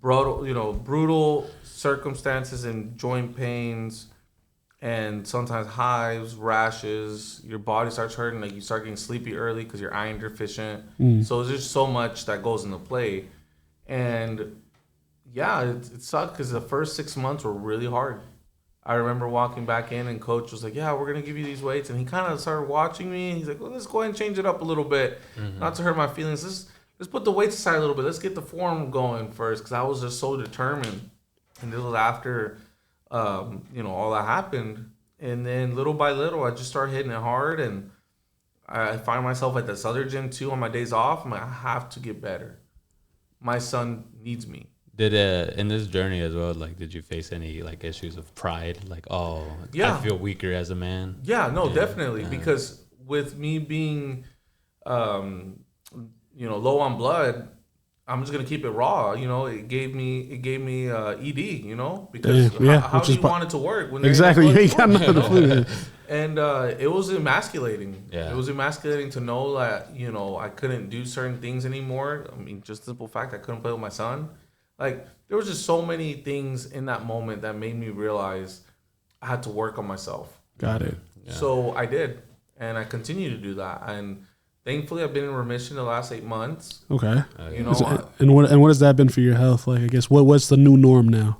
brutal circumstances and joint pains, and sometimes hives, rashes. Your body starts hurting, like you start getting sleepy early because you're iron deficient. So there's just so much that goes into play. And yeah, it sucked because the first 6 months were really hard. I remember walking back in and coach was like, yeah, we're going to give you these weights. And he kind of started watching me. He's like, well, let's go ahead and change it up a little bit. Not to hurt my feelings. Let's put the weights aside a little bit. Let's get the form going first, because I was just so determined. And this was after, all that happened. And then little by little, I just started hitting it hard. And I find myself at this other gym too on my days off. I'm like, I have to get better. My son needs me. Did in this journey as well, like, did you face any like issues of pride? Like, I feel weaker as a man. Yeah, no, definitely. Because with me being, low on blood, I'm just gonna keep it raw. You know, it gave me ED. You know, because how do you want it to work when exactly you ain't got nothing to fluid. And it was emasculating. Yeah. It was emasculating to know that I couldn't do certain things anymore. I mean, just the simple fact I couldn't play with my son. Like, there was just so many things in that moment that made me realize I had to work on myself. Got it. Yeah. So I did, and I continue to do that. And thankfully, I've been in remission the last 8 months. Okay. And what has that been for your health? Like, I guess what's the new norm now?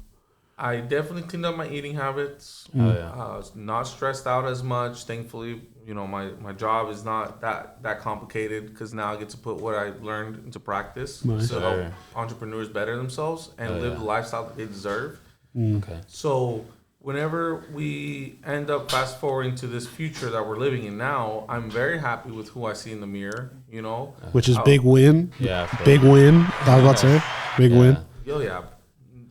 I definitely cleaned up my eating habits. Not stressed out as much. Thankfully, my job is not that complicated, because now I get to put what I learned into practice to help entrepreneurs better themselves and live the lifestyle that they deserve. Okay. So whenever we end up fast forwarding to this future that we're living in now, I'm very happy with who I see in the mirror. Which is big win. Yeah. Big win. I was about to say big win. Yeah.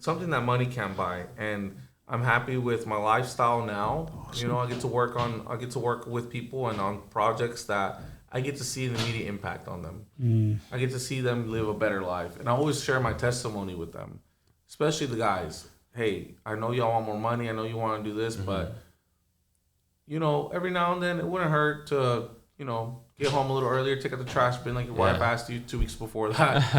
Something that money can't buy, and I'm happy with my lifestyle now. Awesome. I get to work with people and on projects that I get to see an immediate impact on them. I get to see them live a better life, and I always share my testimony with them, especially the guys. Hey, I know y'all want more money. I know you want to do this, but every now and then it wouldn't hurt to get home a little earlier, take out the trash bin like your wife asked you 2 weeks before that,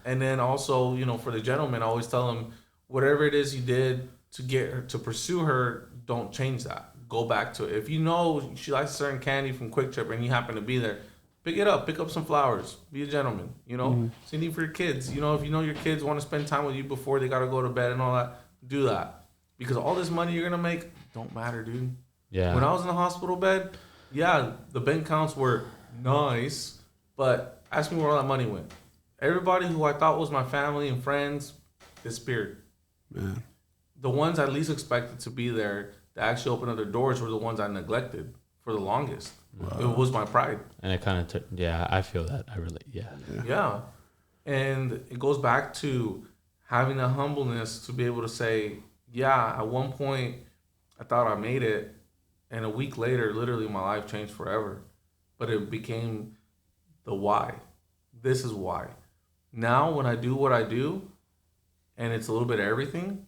and then also, for the gentleman, I always tell them, whatever it is you did to get her, to pursue her, don't change that. Go back to it. If she likes a certain candy from Quick Trip and you happen to be there, pick it up, pick up some flowers, be a gentleman, Same thing for your kids. If your kids want to spend time with you before they got to go to bed and all that, do that. Because all this money you're going to make don't matter, dude. Yeah. When I was in the hospital bed, the bank accounts were nice, but ask me where all that money went. Everybody who I thought was my family and friends disappeared. Man. The ones I least expected to be there that actually opened up their doors were the ones I neglected for the longest. Wow. It was my pride. And it kind of I feel that. I really, Yeah. And it goes back to having the humbleness to be able to say, at one point I thought I made it, and a week later, literally, my life changed forever. But it became the why. This is why. Now, when I do what I do, and it's a little bit of everything,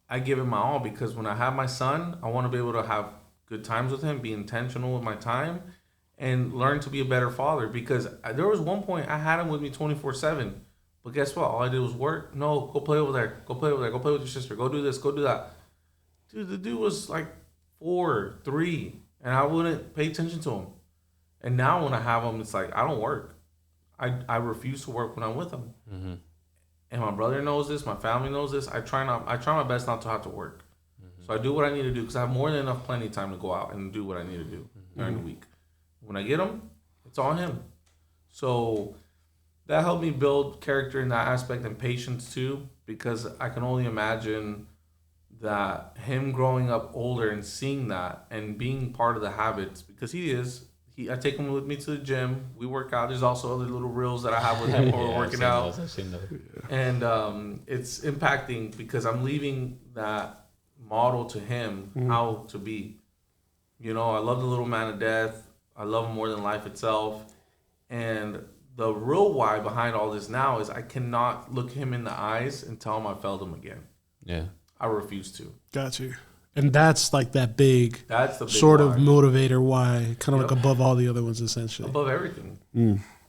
I give it my all, because when I have my son, I want to be able to have good times with him, be intentional with my time, and learn to be a better father. Because there was one point I had him with me 24/7. But guess what? All I did was work. No, go play over there. Go play over there. Go play with your sister. Go do this. Go do that. Dude, the dude was like 4, 3, and I wouldn't pay attention to him. And now when I have him, it's like I don't work. I refuse to work when I'm with him. Mm-hmm. And my brother knows this. My family knows this. I try my best not to have to work. Mm-hmm. So I do what I need to do, because I have more than enough plenty of time to go out and do what I need to do during the week. When I get him, it's on him. So that helped me build character in that aspect, and patience too, because I can only imagine that him growing up older and seeing that and being part of the habits, because I take him with me to the gym. We work out. There's also other little reels that I have with him while we're working out. And it's impacting, because I'm leaving that model to him, how to be. I love the little man of death. I love him more than life itself. And the real why behind all this now is I cannot look him in the eyes and tell him I failed him again. Yeah. I refuse to. Got you. And that's like that's the big sort of why. Motivator why, kind of like above all the other ones, essentially. Above everything.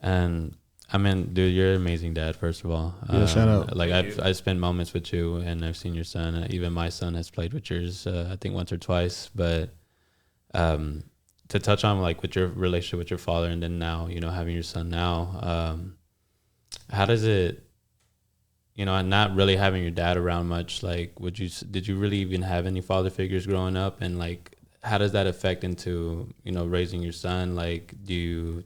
And I mean, dude, you're an amazing dad, first of all. Yeah, shout out. Like I've spent moments with you, and I've seen your son. Even my son has played with yours, I think once or twice. But to touch on like with your relationship with your father, and then now, you know, having your son now, how does it, you know, and not really having your dad around much, like, did you really even have any father figures growing up? And like, how does that affect into, you know, raising your son? Like, do you,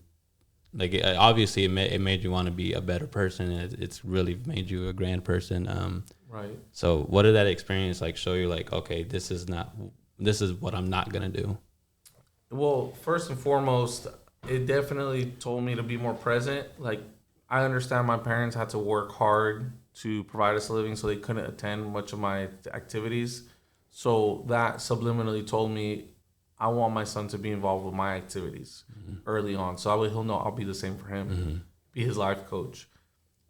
like, obviously it made you want to be a better person. It's really made you a grand person. Right. So what did that experience like show you, like, okay, this is what I'm not going to do? Well, first and foremost, it definitely told me to be more present. Like, I understand my parents had to work hard to provide us a living, so they couldn't attend much of my activities. So that subliminally told me I want my son to be involved with my activities early on. So he'll know I'll be the same for him, be his life coach.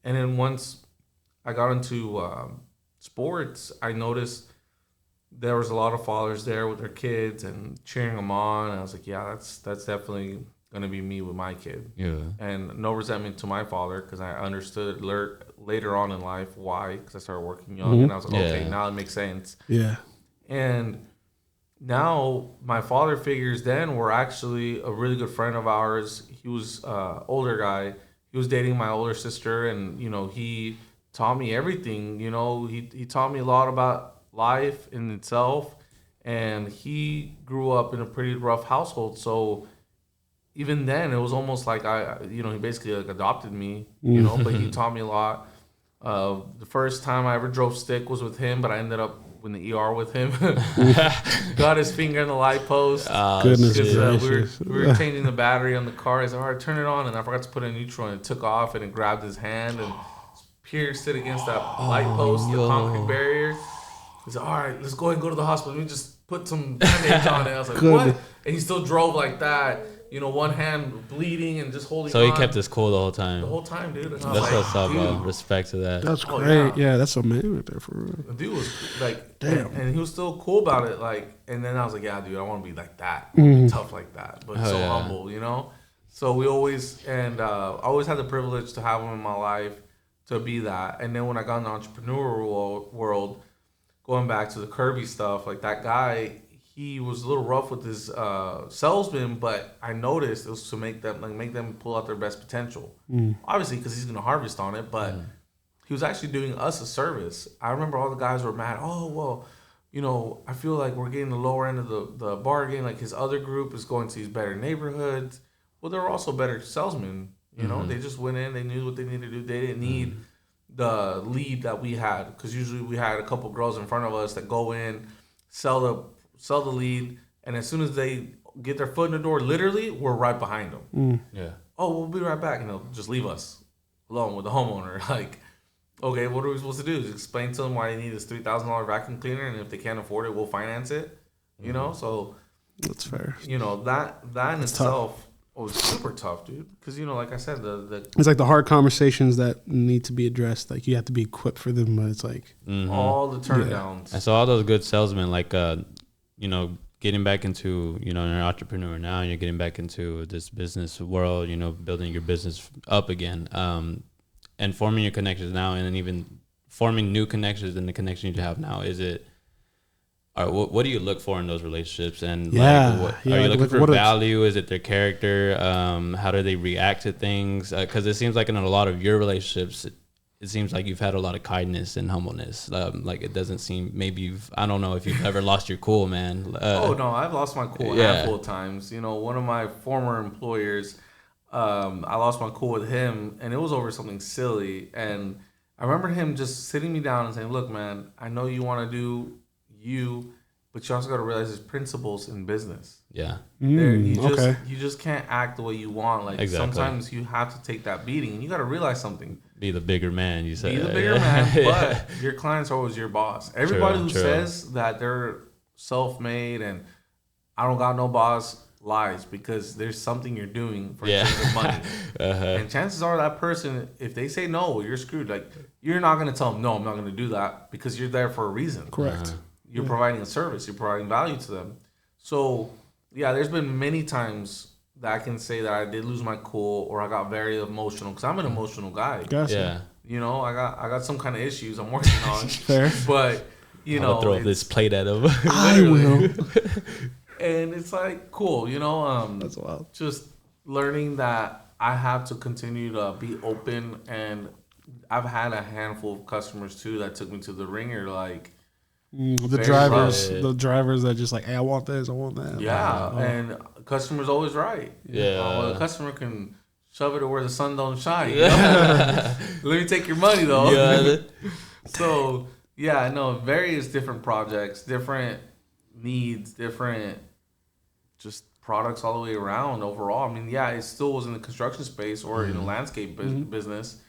And then once I got into sports, I noticed there was a lot of fathers there with their kids and cheering them on. And I was like, yeah, that's definitely going to be me with my kid. Yeah. And no resentment to my father, because I understood later on in life why, because I started working young. And I was like, okay, now it makes sense. Yeah. And now my father figures then were actually a really good friend of ours. He was older guy. He was dating my older sister, and, you know, he taught me everything. You know, he taught me a lot about life in itself, and he grew up in a pretty rough household. So even then, it was almost like he basically like adopted me, you know, but he taught me a lot. The first time I ever drove stick was with him, but I ended up in the ER with him. Got his finger in the light post. Goodness gracious. We were changing the battery on the car. I said, all right, turn it on. And I forgot to put it in neutral, and it took off, and it grabbed his hand and pierced it against that light post, the concrete barrier. He said, all right, let's go ahead and go to the hospital. Let me just put some band-aids on it. I was like, what? And he still drove like that. You know, one hand bleeding and just holding on. So he kept us cool the whole time. The whole time, dude. That's what's up, bro. Respect to that. That's great. Yeah, that's a man right there for real. The dude was like, damn. And he was still cool about it. Like, and then I was like, yeah, dude, I want to be like that. Tough like that, but so humble, you know? So we always, I always had the privilege to have him in my life to be that. And then when I got in the entrepreneurial world, going back to the Kirby stuff, like that guy, he was a little rough with his salesman, but I noticed it was to make them pull out their best potential. Obviously, because he's going to harvest on it, but he was actually doing us a service. I remember all the guys were mad. Oh, well, you know, I feel like we're getting the lower end of the bargain. Like his other group is going to these better neighborhoods. Well, there were also better salesmen. You know, they just went in. They knew what they needed to do. They didn't need the lead that we had, because usually we had a couple girls in front of us that go in, sell the lead, and as soon as they get their foot in the door, literally, we're right behind them. Yeah. Oh, we'll be right back, and they'll just leave us alone with the homeowner. Like, okay, what are we supposed to do? Just explain to them why they need this $3,000 vacuum cleaner, and if they can't afford it, we'll finance it. You know, so that's fair. You know, that in itself was super tough, dude. Because, you know, like I said, it's like the hard conversations that need to be addressed. Like, you have to be equipped for them, but it's like all the turndowns. And so all those good salesmen, like, you know, getting back into, you know, you're an entrepreneur now, and you're getting back into this business world, you know, building your business up again, and forming your connections now, and then even forming new connections than the connections you have now. Is it, or what do you look for in those relationships? And are you looking for value? Is it their character? How do they react to things? Because it seems like in a lot of your relationships, it seems like you've had a lot of kindness and humbleness. Like, it doesn't seem, maybe I don't know if you've ever lost your cool, man. Oh no, I've lost my cool a handful of times. You know, one of my former employers, I lost my cool with him, and it was over something silly. And I remember him just sitting me down and saying, look, man, I know you want to do you, but you also got to realize there's principles in business. Yeah. You just can't act the way you want. Like, sometimes you have to take that beating, and you got to realize something. Be the bigger man, you said. Be the bigger man, but your clients are always your boss. Everybody who says that they're self-made and I don't got no boss, lies because there's something you're doing for of money. And chances are that person, if they say no, you're screwed. Like, you're not going to tell them, no, I'm not going to do that, because you're there for a reason. Correct. You're providing a service. You're providing value to them. So, yeah, there's been many times that I can say that I did lose my cool or I got very emotional, because I'm an emotional guy. Gotcha. Yeah. You know, I got some kind of issues I'm working on. Fair. But, you know, throw this plate at him. I will. And it's like, cool, you know, That's wild. just learning that I have to continue to be open. And I've had a handful of customers too that took me to the ringer, like the drivers that just like, hey, I want this, I want that. Yeah, and customer's always right. Yeah, well, the customer can shove it to where the sun don't shine. You know? Let me take your money though. Yeah. So yeah, no, various different projects, different needs, different just products all the way around overall. I mean, yeah, it still was in the construction space or in the landscape business,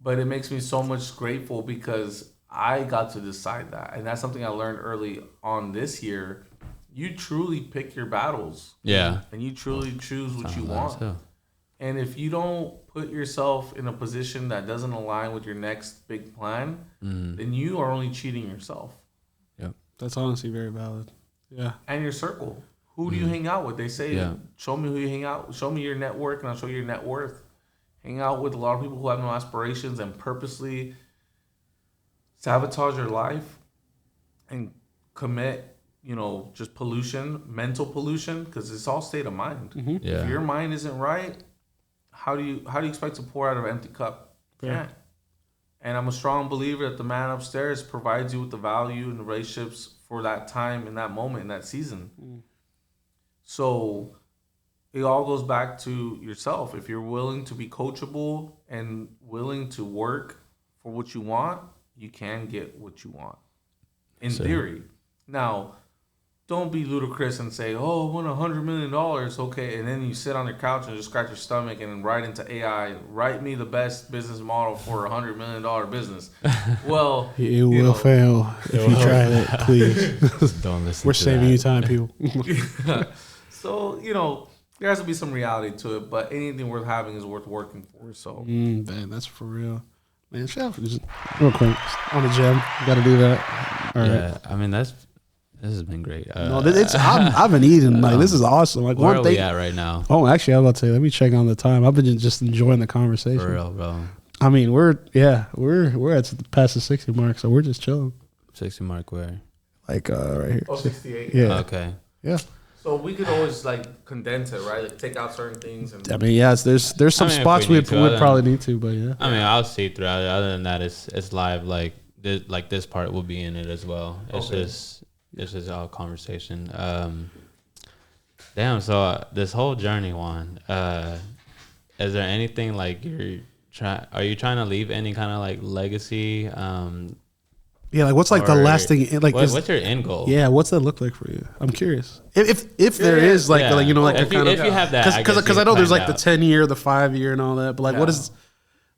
but it makes me so much grateful because I got to decide that. And that's something I learned early on this year. You truly pick your battles. Yeah. And you truly choose what you want. And if you don't put yourself in a position that doesn't align with your next big plan, then you are only cheating yourself. Yep. That's honestly very valid. Yeah. And your circle. Who do you hang out with? They say, show me who you hang out with. Show me your network and I'll show you your net worth. Hang out with a lot of people who have no aspirations and purposely sabotage your life and commit, you know, just pollution, mental pollution, because it's all state of mind. Yeah. If your mind isn't right, how do you expect to pour out of an empty cup? Can't. And I'm a strong believer that the man upstairs provides you with the value and the relationships for that time, in that moment, in that season. So it all goes back to yourself. If you're willing to be coachable and willing to work for what you want, you can get what you want. In theory. Now, don't be ludicrous and say, oh, I want $100 million. Okay. And then you sit on your couch and just scratch your stomach and write into AI, write me the best business model for a $100 million business. Well, it will fail if you try it, please. Don't listen. We're saving you time, people. So, you know, there has to be some reality to it, but anything worth having is worth working for. So, man, that's for real. Man, shout out just real quick on the gym. Got to do that. All right. I mean, this has been great. No, I've been eating. Like, this is awesome. Like, where are we at right now? Oh, actually, I was about to say, let me check on the time. I've been just enjoying the conversation. For real, bro. I mean, we're at past the 60 mark, so we're just chilling. 60 mark where? Like right here. Oh, 68. Yeah. Okay. Yeah. So we could always like condense it, right? Like take out certain things. And I mean, yes, there's some spots we would probably need to, but yeah. I mean, I'll see throughout it. Other than that, it's live. Like this part will be in it as well. It's just all conversation. Damn. So this whole journey, Juan, is there anything like are you trying to leave any kind of like legacy? Yeah, like what's like the last thing? Like, what's your end goal? Yeah, what's that look like for you? I'm curious. If there is like you know like if you have that, because I know there's like the 10-year, the 5-year, and all that. But like,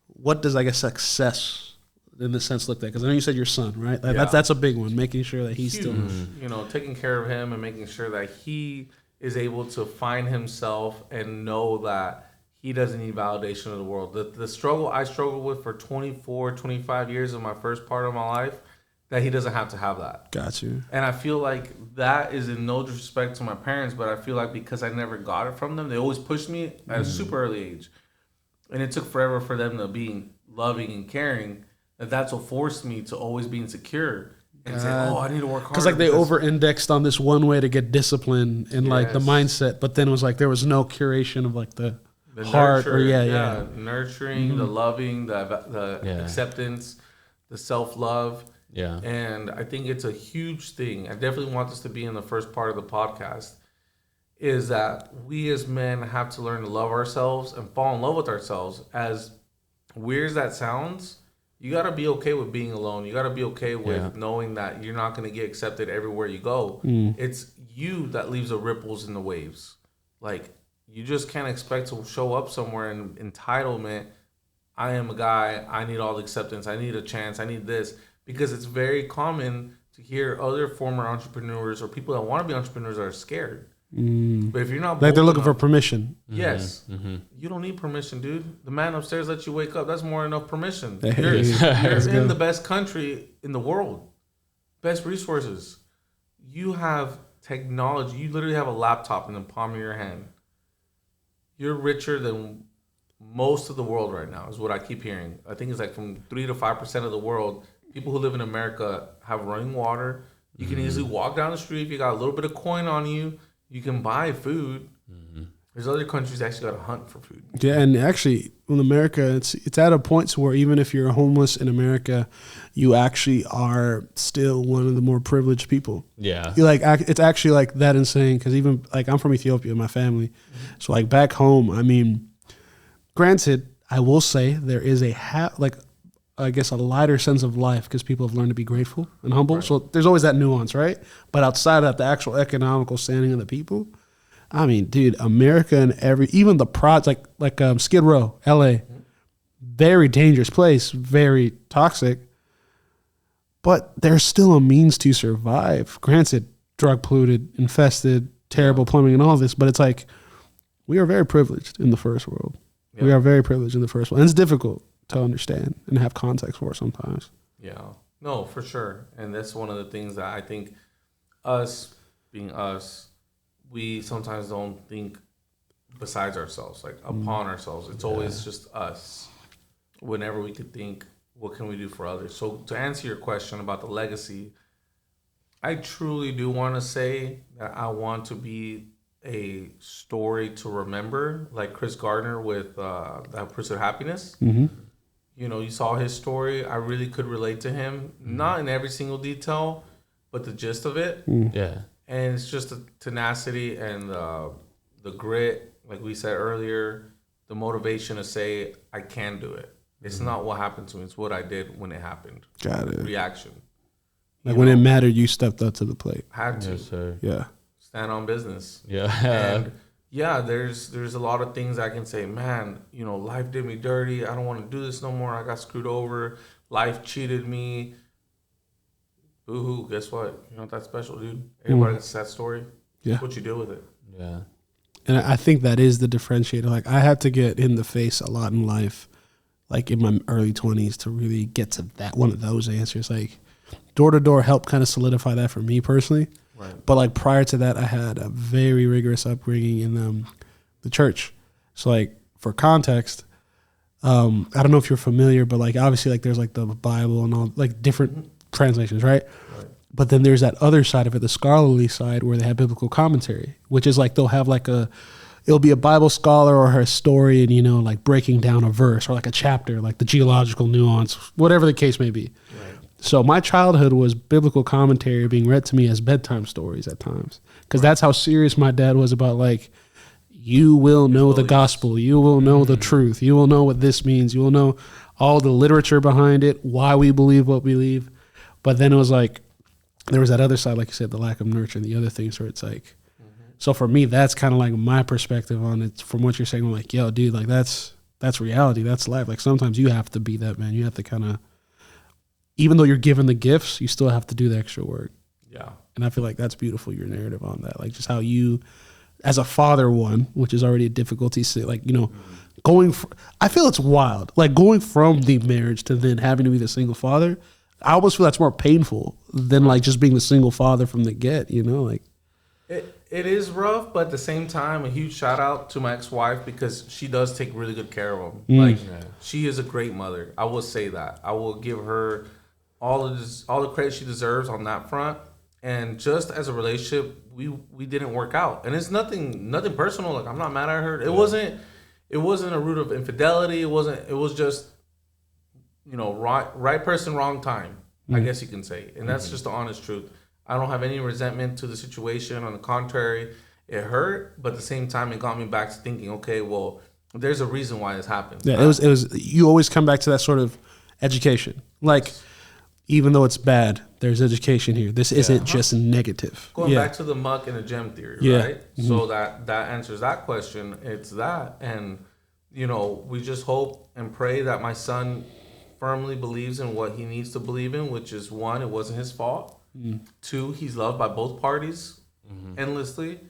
what does I guess success in the sense look like? Because I know you said your son, right? Like, that's a big one. Making sure that he's still, you know, taking care of him and making sure that he is able to find himself and know that he doesn't need validation of the world. The struggle I struggled with for 24, 25 years of my first part of my life, that he doesn't have to have that. Got you. And I feel like that is in no disrespect to my parents, but I feel like because I never got it from them, they always pushed me at a super early age. And it took forever for them to be loving and caring, that's what forced me to always be insecure and say, oh, I need to work harder. Because like they over-indexed on this one way to get discipline and like the mindset, but then it was like there was no curation of like the heart or nurturing, the loving, the acceptance, the self-love. Yeah. And I think it's a huge thing. I definitely want this to be in the first part of the podcast, is that we as men have to learn to love ourselves and fall in love with ourselves. As weird as that sounds, you got to be okay with being alone. You got to be okay with knowing that you're not going to get accepted everywhere you go. It's you that leaves the ripples in the waves. Like, you just can't expect to show up somewhere in entitlement. I am a guy. I need all the acceptance. I need a chance. I need this. Because it's very common to hear other former entrepreneurs or people that want to be entrepreneurs are scared. But if you're not like they're looking for permission. Yes. You don't need permission, dude. The man upstairs lets you wake up. That's more than enough permission. Hey, you're in the best country in the world. Best resources. You have technology. You literally have a laptop in the palm of your hand. You're richer than most of the world right now, is what I keep hearing. I think it's like from 3 to 5% of the world. People who live in America have running water. You can easily walk down the street. If you got a little bit of coin on you, you can buy food. There's other countries that actually got to hunt for food. Yeah, and actually, in America, it's at a point where even if you're homeless in America, you actually are still one of the more privileged people. Yeah, you like it's actually like that insane because even like I'm from Ethiopia, my family, so like back home, I mean, granted, I will say there is I guess a lighter sense of life because people have learned to be grateful and humble. Right. So there's always that nuance, right? But outside of that, the actual economical standing of the people. I mean, dude, America and even the project, like Skid Row, LA, very dangerous place, very toxic, but there's still a means to survive. Granted, drug polluted, infested, terrible plumbing and all this, but it's like, we are very privileged in the first world. Yeah. We are very privileged in the first world. And it's difficult to understand and have context for sometimes. Yeah, no, for sure. And that's one of the things that I think us being us, we sometimes don't think besides ourselves, like upon ourselves. It's always just us. Whenever we could think, what can we do for others? So to answer your question about the legacy, I truly do want to say that I want to be a story to remember, like Chris Gardner with The Pursuit of Happiness. You know, you saw his story. I really could relate to him, not in every single detail, but the gist of it. Yeah. And it's just the tenacity and the grit, like we said earlier, the motivation to say, I can do it. It's not what happened to me. It's what I did when it happened. Got it. Reaction. Like when it mattered, you stepped up to the plate. Had to. Yes, sir. Yeah. Stand on business. Yeah. And yeah, there's a lot of things I can say, man, you know, life did me dirty. I don't want to do this no more. I got screwed over. Life cheated me. Boo-hoo, guess what? You're not that special, dude. Everybody gets that story. Yeah. That's what you do with it. Yeah. And I think that is the differentiator. Like, I had to get in the face a lot in life, like in my early 20s, to really get to that one of those answers. Like, door-to-door helped kind of solidify that for me personally. Right. But, like, prior to that, I had a very rigorous upbringing in the church. So, like, for context, I don't know if you're familiar, but, like, obviously, like, there's, like, the Bible and all, like, different translations, right? But then there's that other side of it, the scholarly side, where they have biblical commentary, which is like they'll have like it'll be a Bible scholar or a historian, you know, like breaking down a verse or like a chapter, like the geological nuance, whatever the case may be. Right. So my childhood was biblical commentary being read to me as bedtime stories at times, because that's how serious my dad was about, like, you will know the gospel, you will know the truth, you will know what this means, you will know all the literature behind it, why we believe what we believe. But then it was like, there was that other side, like you said, the lack of nurture and the other things where it's like, so for me, that's kind of like my perspective on it from what you're saying. I'm like, yo, dude, like that's reality. That's life. Like sometimes you have to be that man. You have to kind of, even though you're given the gifts, you still have to do the extra work. Yeah. And I feel like that's beautiful, your narrative on that. Like just how you, as a father, which is already a difficulty, like, you know, I feel it's wild. Like going from the marriage to then having to be the single father, I almost feel that's more painful than like just being the single father from the get, you know, like. It is rough, but at the same time, a huge shout out to my ex-wife because she does take really good care of him. Like she is a great mother. I will say that. I will give her all the credit she deserves on that front. And just as a relationship, we didn't work out, and it's nothing personal. Like I'm not mad at her. It wasn't a root of infidelity. It was just, you know, right person, wrong time, I guess you can say. And that's just the honest truth. I don't have any resentment to the situation. On the contrary, it hurt, but at the same time, it got me back to thinking, okay, well, there's a reason why this happened. Yeah, it was. You always come back to that sort of education. Like, even though it's bad, there's education here. This isn't just negative. Going back to the muck and the gem theory, right? So that answers that question. It's that. And, you know, we just hope and pray that my son firmly believes in what he needs to believe in, which is, one, it wasn't his fault. 2, he's loved by both parties endlessly.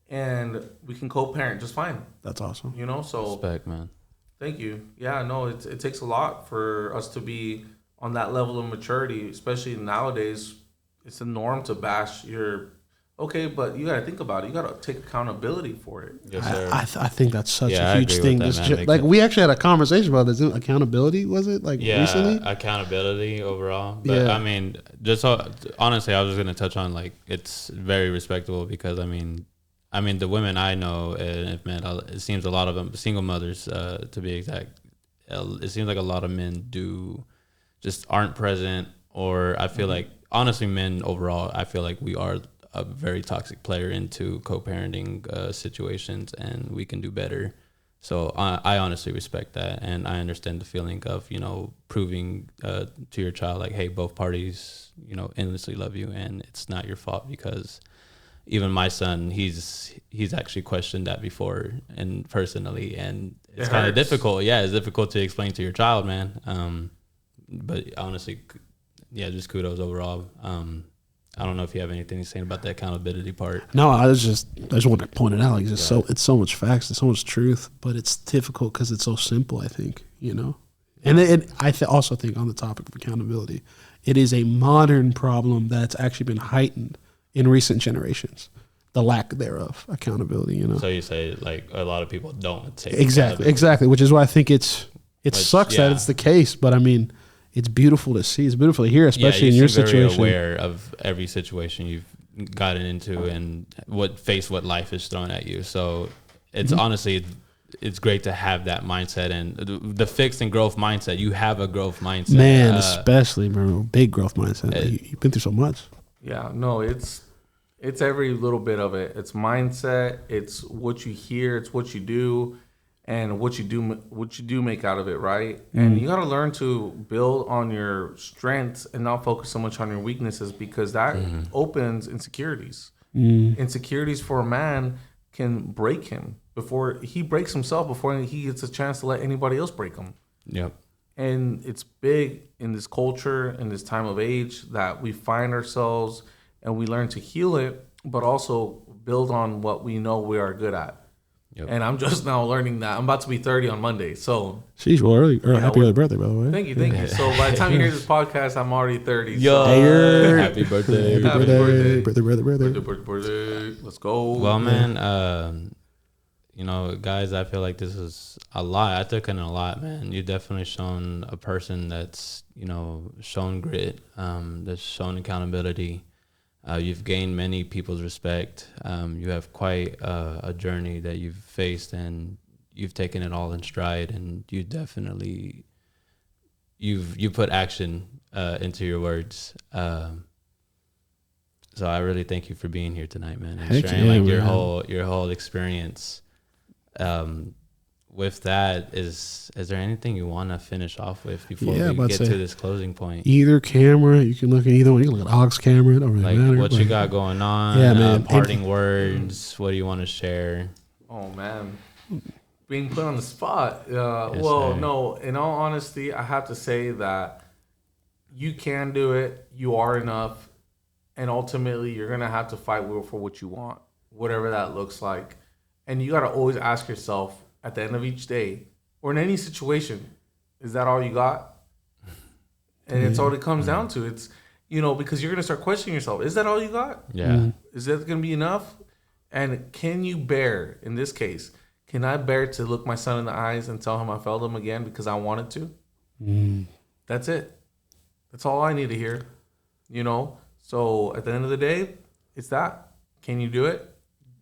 and we can co-parent just fine. That's awesome. You know, so respect, man. Thank you. Yeah, no, it takes a lot for us to be on that level of maturity, especially nowadays. It's the norm to bash your. Okay, but you got to think about it. You got to take accountability for it. Yes, sir. I think that's such Yeah, a huge thing. Like we actually had a conversation about this. Accountability, was it recently? Accountability overall. But I mean, honestly, I was just gonna touch on like it's very respectable because I mean, the women I know and have met, it seems a lot of them single mothers, to be exact. It seems like a lot of men just aren't present, or I feel like honestly, men overall, I feel like we are a very toxic player into co-parenting situations, and we can do better. So I honestly respect that, and I understand the feeling of proving to your child like, hey, both parties endlessly love you, and it's not your fault. Because even my son, he's actually questioned that before and personally, and it's kind of difficult. Yeah, it's difficult to explain to your child, man. But honestly, yeah, just kudos overall. I don't know if you have anything to say about the accountability part. No, I just wanted to point it out. Like, it's so much facts, it's so much truth, but it's difficult because it's so simple. I think and I also think on the topic of accountability, it is a modern problem that's actually been heightened in recent generations. The lack thereof accountability. So you say like a lot of people don't take exactly, which is why I think it sucks that it's the case. But I mean, it's beautiful to see. It's beautiful to hear, especially in your situation. Very aware of every situation you've gotten into and what life is thrown at you. So it's honestly, it's great to have that mindset and the fixed and growth mindset. You have a growth mindset, man. Especially, bro, big growth mindset. You've been through so much. Yeah, no, it's every little bit of it. It's mindset. It's what you hear. It's what you do. And what you do make out of it, right? And you got to learn to build on your strengths and not focus so much on your weaknesses, because that opens insecurities. Insecurities for a man can break him before he breaks himself, before he gets a chance to let anybody else break him. Yep. And it's big in this culture, in this time of age, that we find ourselves and we learn to heal it, but also build on what we know we are good at. Yep. And I'm just now learning that. I'm about to be 30 on Monday. So, sheesh, well, happy early birthday, by the way. Thank you. So by the time you hear this podcast, I'm already 30. Yo, happy birthday. Happy birthday. Let's go. Well, man, guys, I feel like this is a lot. I took in a lot, man. You've definitely shown a person that's, shown grit, that's shown accountability. You've gained many people's respect. You have quite a journey that you've faced, and you've taken it all in stride. And you definitely you put action into your words. So I really thank you for being here tonight, man, and sharing your whole experience. With that, is there anything you want to finish off with before we get to this closing point? Either camera, you can look at either one. You can look at Ox camera. It don't really matter. What you got going on? Yeah, man. Parting words. What do you want to share? Oh, man. Being put on the spot. No, in all honesty, I have to say that you can do it. You are enough. And ultimately, you're going to have to fight for what you want, whatever that looks like. And you got to always ask yourself, at the end of each day, or in any situation, is that all you got? And it's all it comes down to. It's, because you're going to start questioning yourself. Is that all you got? Yeah. Is that going to be enough? And can you bear, in this case, can I bear to look my son in the eyes and tell him I failed him again because I wanted to? That's it. That's all I need to hear. So at the end of the day, it's that. Can you do it?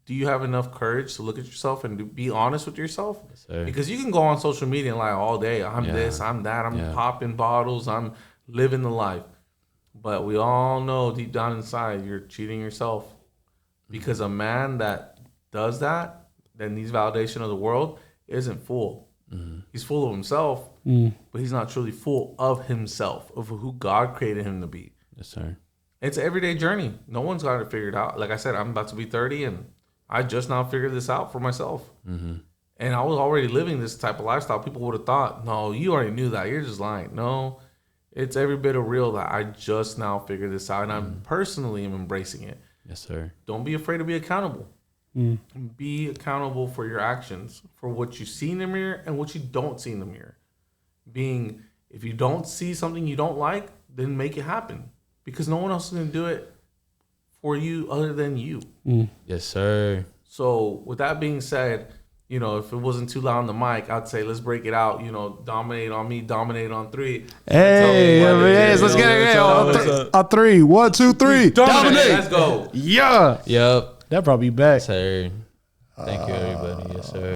Do you have enough courage to look at yourself and be honest with yourself? Yes, because you can go on social media and lie all day. I'm this, I'm that, I'm popping bottles, I'm living the life. But we all know deep down inside you're cheating yourself. Because a man that does that needs validation of the world isn't full. He's full of himself, but he's not truly full of himself, of who God created him to be. Yes, sir. It's an everyday journey. No one's got it figured out. Like I said, I'm about to be 30 and I just now figured this out for myself. And I was already living this type of lifestyle. People would have thought, no, you already knew that. You're just lying. No, it's every bit of real that I just now figured this out. And I personally am embracing it. Yes, sir. Don't be afraid to be accountable. Be accountable for your actions, for what you see in the mirror and what you don't see in the mirror. Being, if you don't see something you don't like, then make it happen, because no one else is going to do it for you other than you. Yes, sir. So with that being said, you know, if it wasn't too loud on the mic, I'd say let's break it out. You know, dominate on me, dominate on 3. Hey, let's get it. On 3. 1, 2, 3. Dominate. Let's go. Yeah. Yep. That brought me back. Yes, sir. Thank you, everybody. Yes, sir.